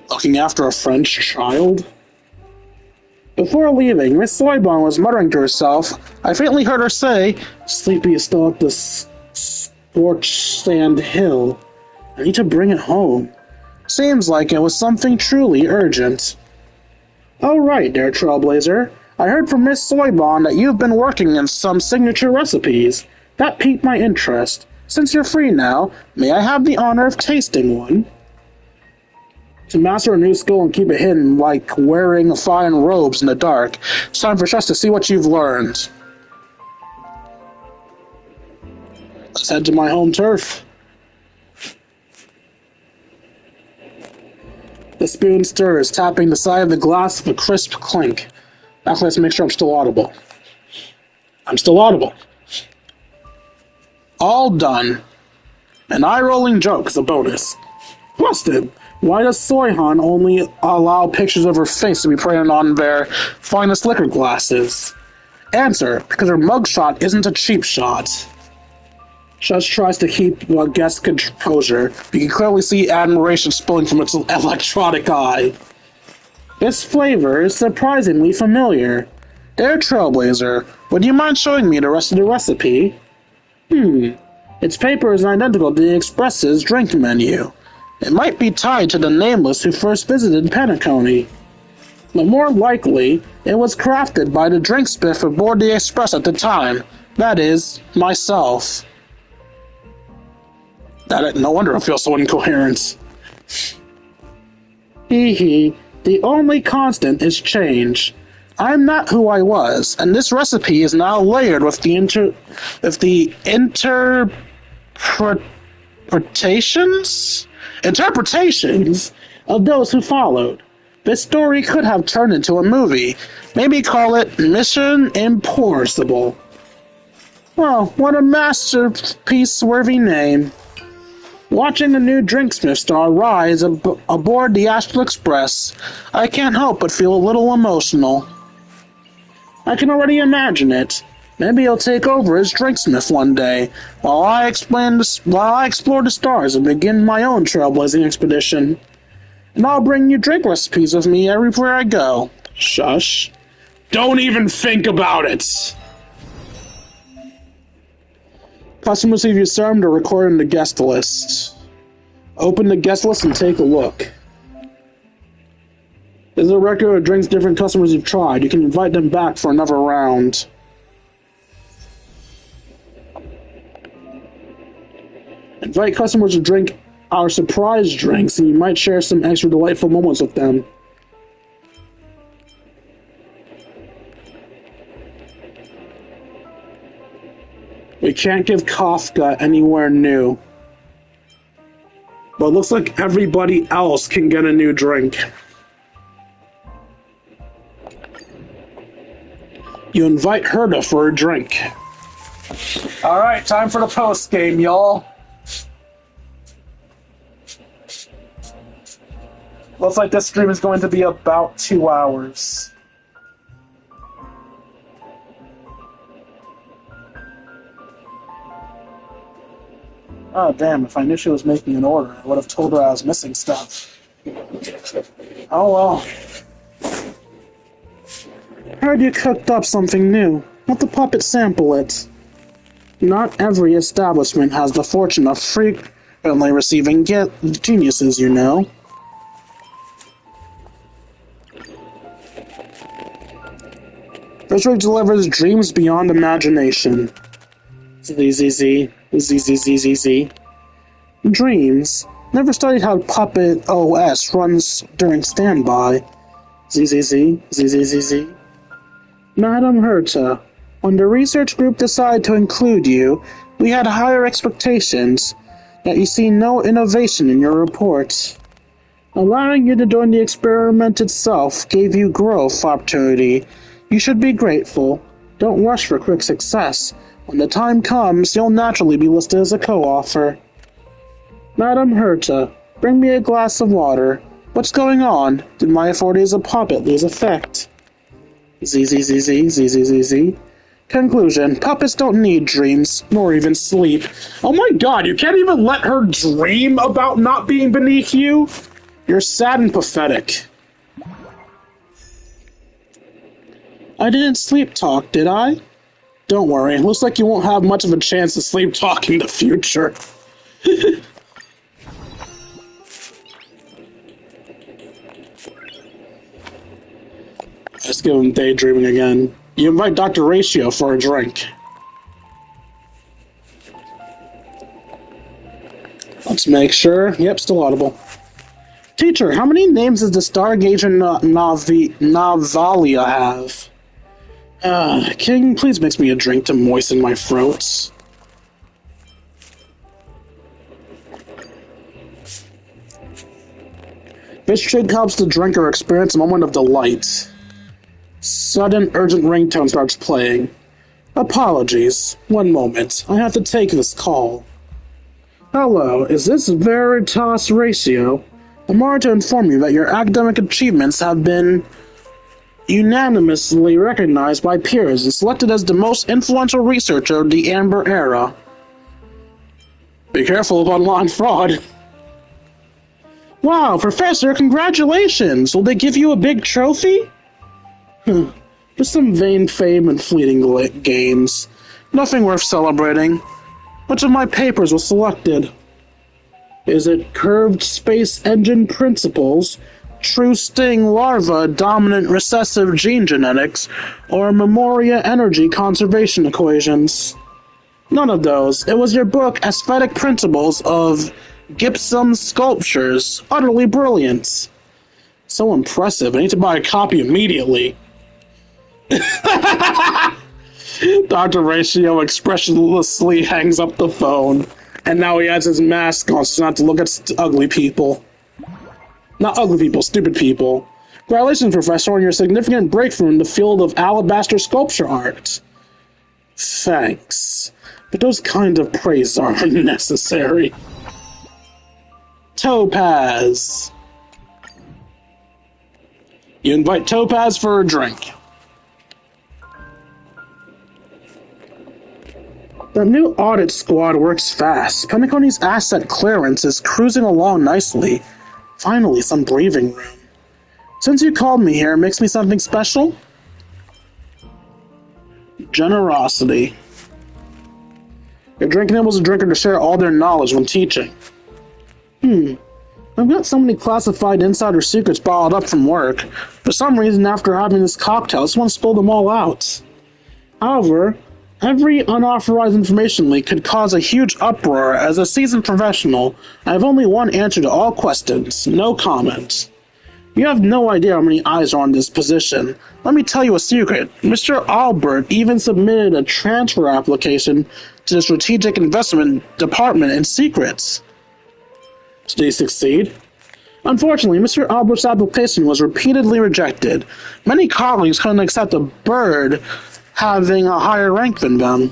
Looking after a French child? Before leaving, Miss Soybon was muttering to herself. I faintly heard her say, Sleepy is still at the scorched sand hill. I need to bring it home. Seems like it was something truly urgent. Oh right, dear Trailblazer. I heard from Miss Soybon that you've been working in some signature recipes. That piqued my interest. Since you're free now, may I have the honor of tasting one? To master a new skill and keep it hidden like wearing fine robes in the dark, it's time for us to see what you've learned. Let's head to my home turf. The spoon stirs, tapping the side of the glass with a crisp clink. Actually, let's make sure I'm still audible. I'm still audible. All done. An eye-rolling joke is a bonus. Busted! Why does Soyhan only allow pictures of her face to be printed on their finest liquor glasses? Answer, because her mugshot isn't a cheap shot. Just tries to keep guest composure. You can clearly see admiration spilling from its electronic eye. This flavor is surprisingly familiar. Dear Trailblazer, would you mind showing me the rest of the recipe? Its paper is identical to the Express's drink menu. It might be tied to the nameless who first visited Penacony. But more likely, it was crafted by the drink spiff aboard the Express at the time. That is, myself. No wonder I feel so incoherent. Hee hee. The only constant is change. I'm not who I was, and this recipe is now layered with the interpretations of those who followed. This story could have turned into a movie. Maybe call it Mission Impossible. Well, what a masterpiece-worthy name. Watching the new Drinksmith star rise aboard the Astral Express, I can't help but feel a little emotional. I can already imagine it. Maybe he'll take over as Drinksmith one day, while I explore the stars and begin my own trailblazing expedition. And I'll bring you drink recipes with me everywhere I go. Shush. Don't even think about it! Customers receive your serum to record in the guest list. Open the guest list and take a look. There's a record of drinks different customers have tried. You can invite them back for another round. Invite customers to drink our surprise drinks, and you might share some extra delightful moments with them. We can't give Kafka anywhere new. But it looks like everybody else can get a new drink. You invite Herda for a drink. Alright, time for the post game, y'all. Looks like this stream is going to be about 2 hours. Oh, damn, if I knew she was making an order, I would have told her I was missing stuff. Oh well. Heard you cooked up something new. Let the puppet sample it. Not every establishment has the fortune of frequently receiving geniuses, you know. This drink delivers dreams beyond imagination. ZZZ. Dreams. Never studied how Puppet OS runs during standby. ZZZ. Madam Herta, when the research group decided to include you, we had higher expectations, yet you see no innovation in your report. Allowing you to join the experiment itself gave you growth opportunity. You should be grateful. Don't rush for quick success. When the time comes, you'll naturally be listed as a co-author. Madam Herta, bring me a glass of water. What's going on? Did my authority as a puppet lose effect? ZZZZ. Conclusion. Puppets don't need dreams, nor even sleep. Oh my god, you can't even let her dream about not being beneath you? You're sad and pathetic. I didn't sleep talk, did I? Don't worry, it looks like you won't have much of a chance to sleep talk in the future. Let's give him daydreaming again. You invite Dr. Ratio for a drink. Let's make sure. Yep, still audible. Teacher, how many names does the Stargazer Navalia have? Can you please mix me a drink to moisten my throat? This drink helps the drinker experience a moment of delight. Sudden, urgent ringtone starts playing. Apologies. One moment. I have to take this call. Hello, is this Veritas Ratio? I'm honored to inform you that your academic achievements have been unanimously recognized by peers and selected as the most influential researcher of the Amber Era. Be careful of online fraud. Wow, Professor, congratulations! Will they give you a big trophy? Just some vain fame and fleeting gains. Nothing worth celebrating. Which of my papers was selected? Is it Curved Space Engine Principles, True Sting Larva Dominant Recessive Gene Genetics, or Memoria Energy Conservation Equations? None of those. It was your book, Aesthetic Principles of Gypsum Sculptures. Utterly brilliant. So impressive. I need to buy a copy immediately. Dr. Ratio expressionlessly hangs up the phone, and now he has his mask on so not to look at ugly people. Not ugly people, stupid people. Congratulations, Professor, on your significant breakthrough in the field of alabaster sculpture art. Thanks. But those kind of praise are unnecessary. Topaz. You invite Topaz for a drink. The new audit squad works fast. Penacony's asset clearance is cruising along nicely. Finally, some breathing room. Since you called me here, makes me something special? Generosity. Your drink enables a drinker to share all their knowledge when teaching. I've got so many classified insider secrets bottled up from work. For some reason, after having this cocktail, I just want to spill them all out. However, every unauthorized information leak could cause a huge uproar. As a seasoned professional, I have only one answer to all questions. No comment. You have no idea how many eyes are on this position. Let me tell you a secret. Mr. Albert even submitted a transfer application to the Strategic Investment Department in secret. Did he succeed? Unfortunately, Mr. Albert's application was repeatedly rejected. Many colleagues couldn't accept a bird having a higher rank than them.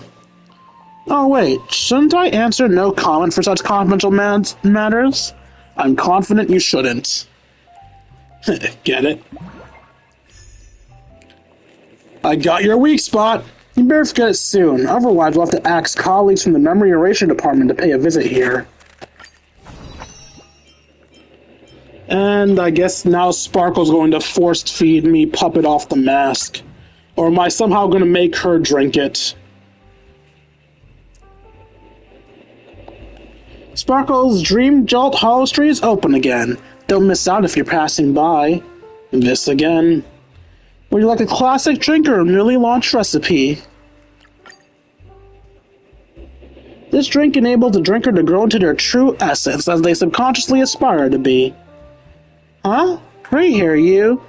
Oh wait, shouldn't I answer no comment for such confidential matters? I'm confident you shouldn't. Get it? I got your weak spot. You better forget it soon, otherwise we'll have to ask colleagues from the Memory Erasure Department to pay a visit here. And I guess now Sparkle's going to force feed me Puppet off the mask. Or am I somehow going to make her drink it? Sparkle's Dream Jolt Hollow Street is open again. Don't miss out if you're passing by. This again. Would you like a classic drink or a newly launched recipe? This drink enables the drinker to grow into their true essence as they subconsciously aspire to be. Huh? Right here, you.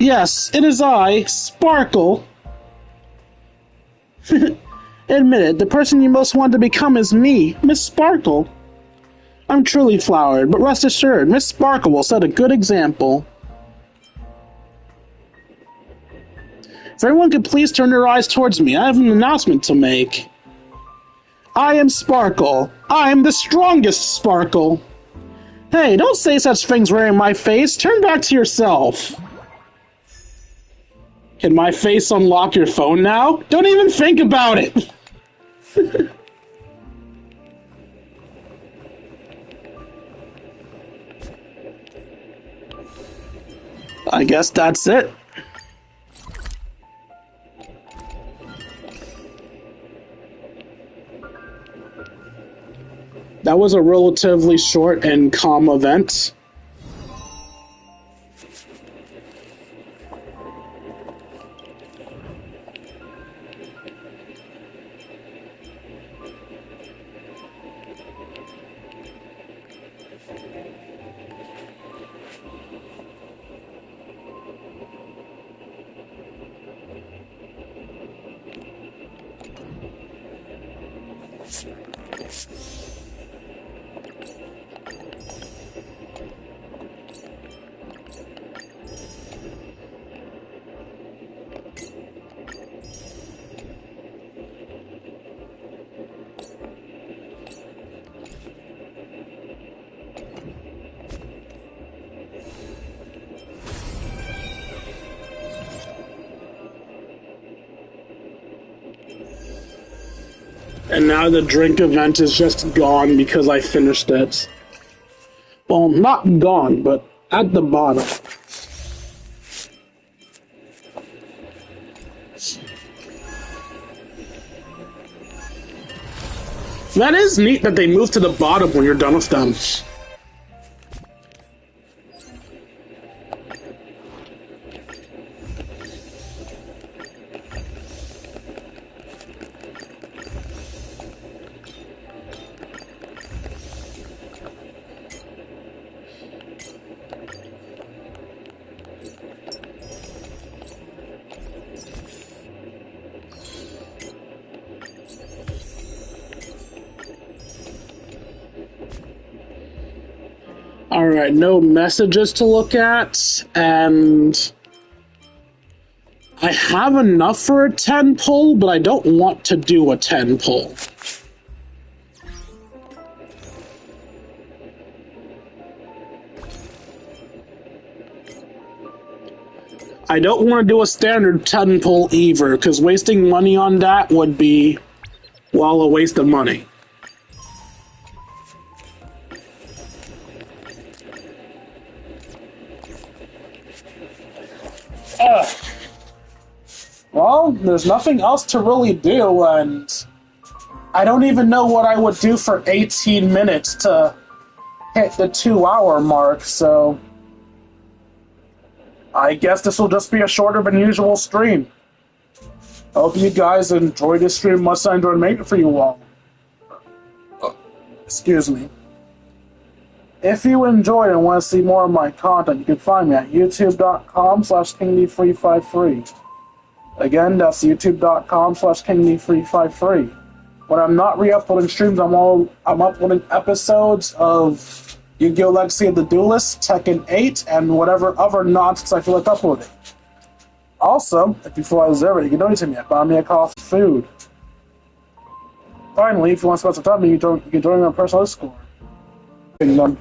Yes, it is I, Sparkle. Admit it, the person you most want to become is me, Miss Sparkle. I'm truly flowered, but rest assured, Miss Sparkle will set a good example. If everyone could please turn their eyes towards me, I have an announcement to make. I am Sparkle. I am the strongest Sparkle. Hey, don't say such things right in my face. Turn back to yourself. Can my face unlock your phone now? Don't even think about it! I guess that's it. That was a relatively short and calm event. And now the drink event is just gone because I finished it. Well, not gone, but at the bottom. That is neat that they move to the bottom when you're done with them. Alright, no messages to look at, and I have enough for a 10 pull, but I don't want to do a 10 pull. I don't want to do a standard 10 pull either, because wasting money on that would be, well, a waste of money. Well, there's nothing else to really do, and I don't even know what I would do for 18 minutes to hit the 2-hour mark, so I guess this will just be a shorter than usual stream. Hope you guys enjoyed this stream much as I enjoyed making it for you all. Excuse me. If you enjoyed and want to see more of my content, you can find me at youtube.com/KingD353. Again, that's youtube.com/KingD353. When I'm not re-uploading streams, I'm uploading episodes of Yu-Gi-Oh! Legacy of the Duelist, Tekken 8, and whatever other nonsense I feel like uploading. Also, if you feel I deserve it, you can donate to me at Buy Me a Coffee Food. Finally, if you want to spend some time with me, you can join me on personal Discord. Done.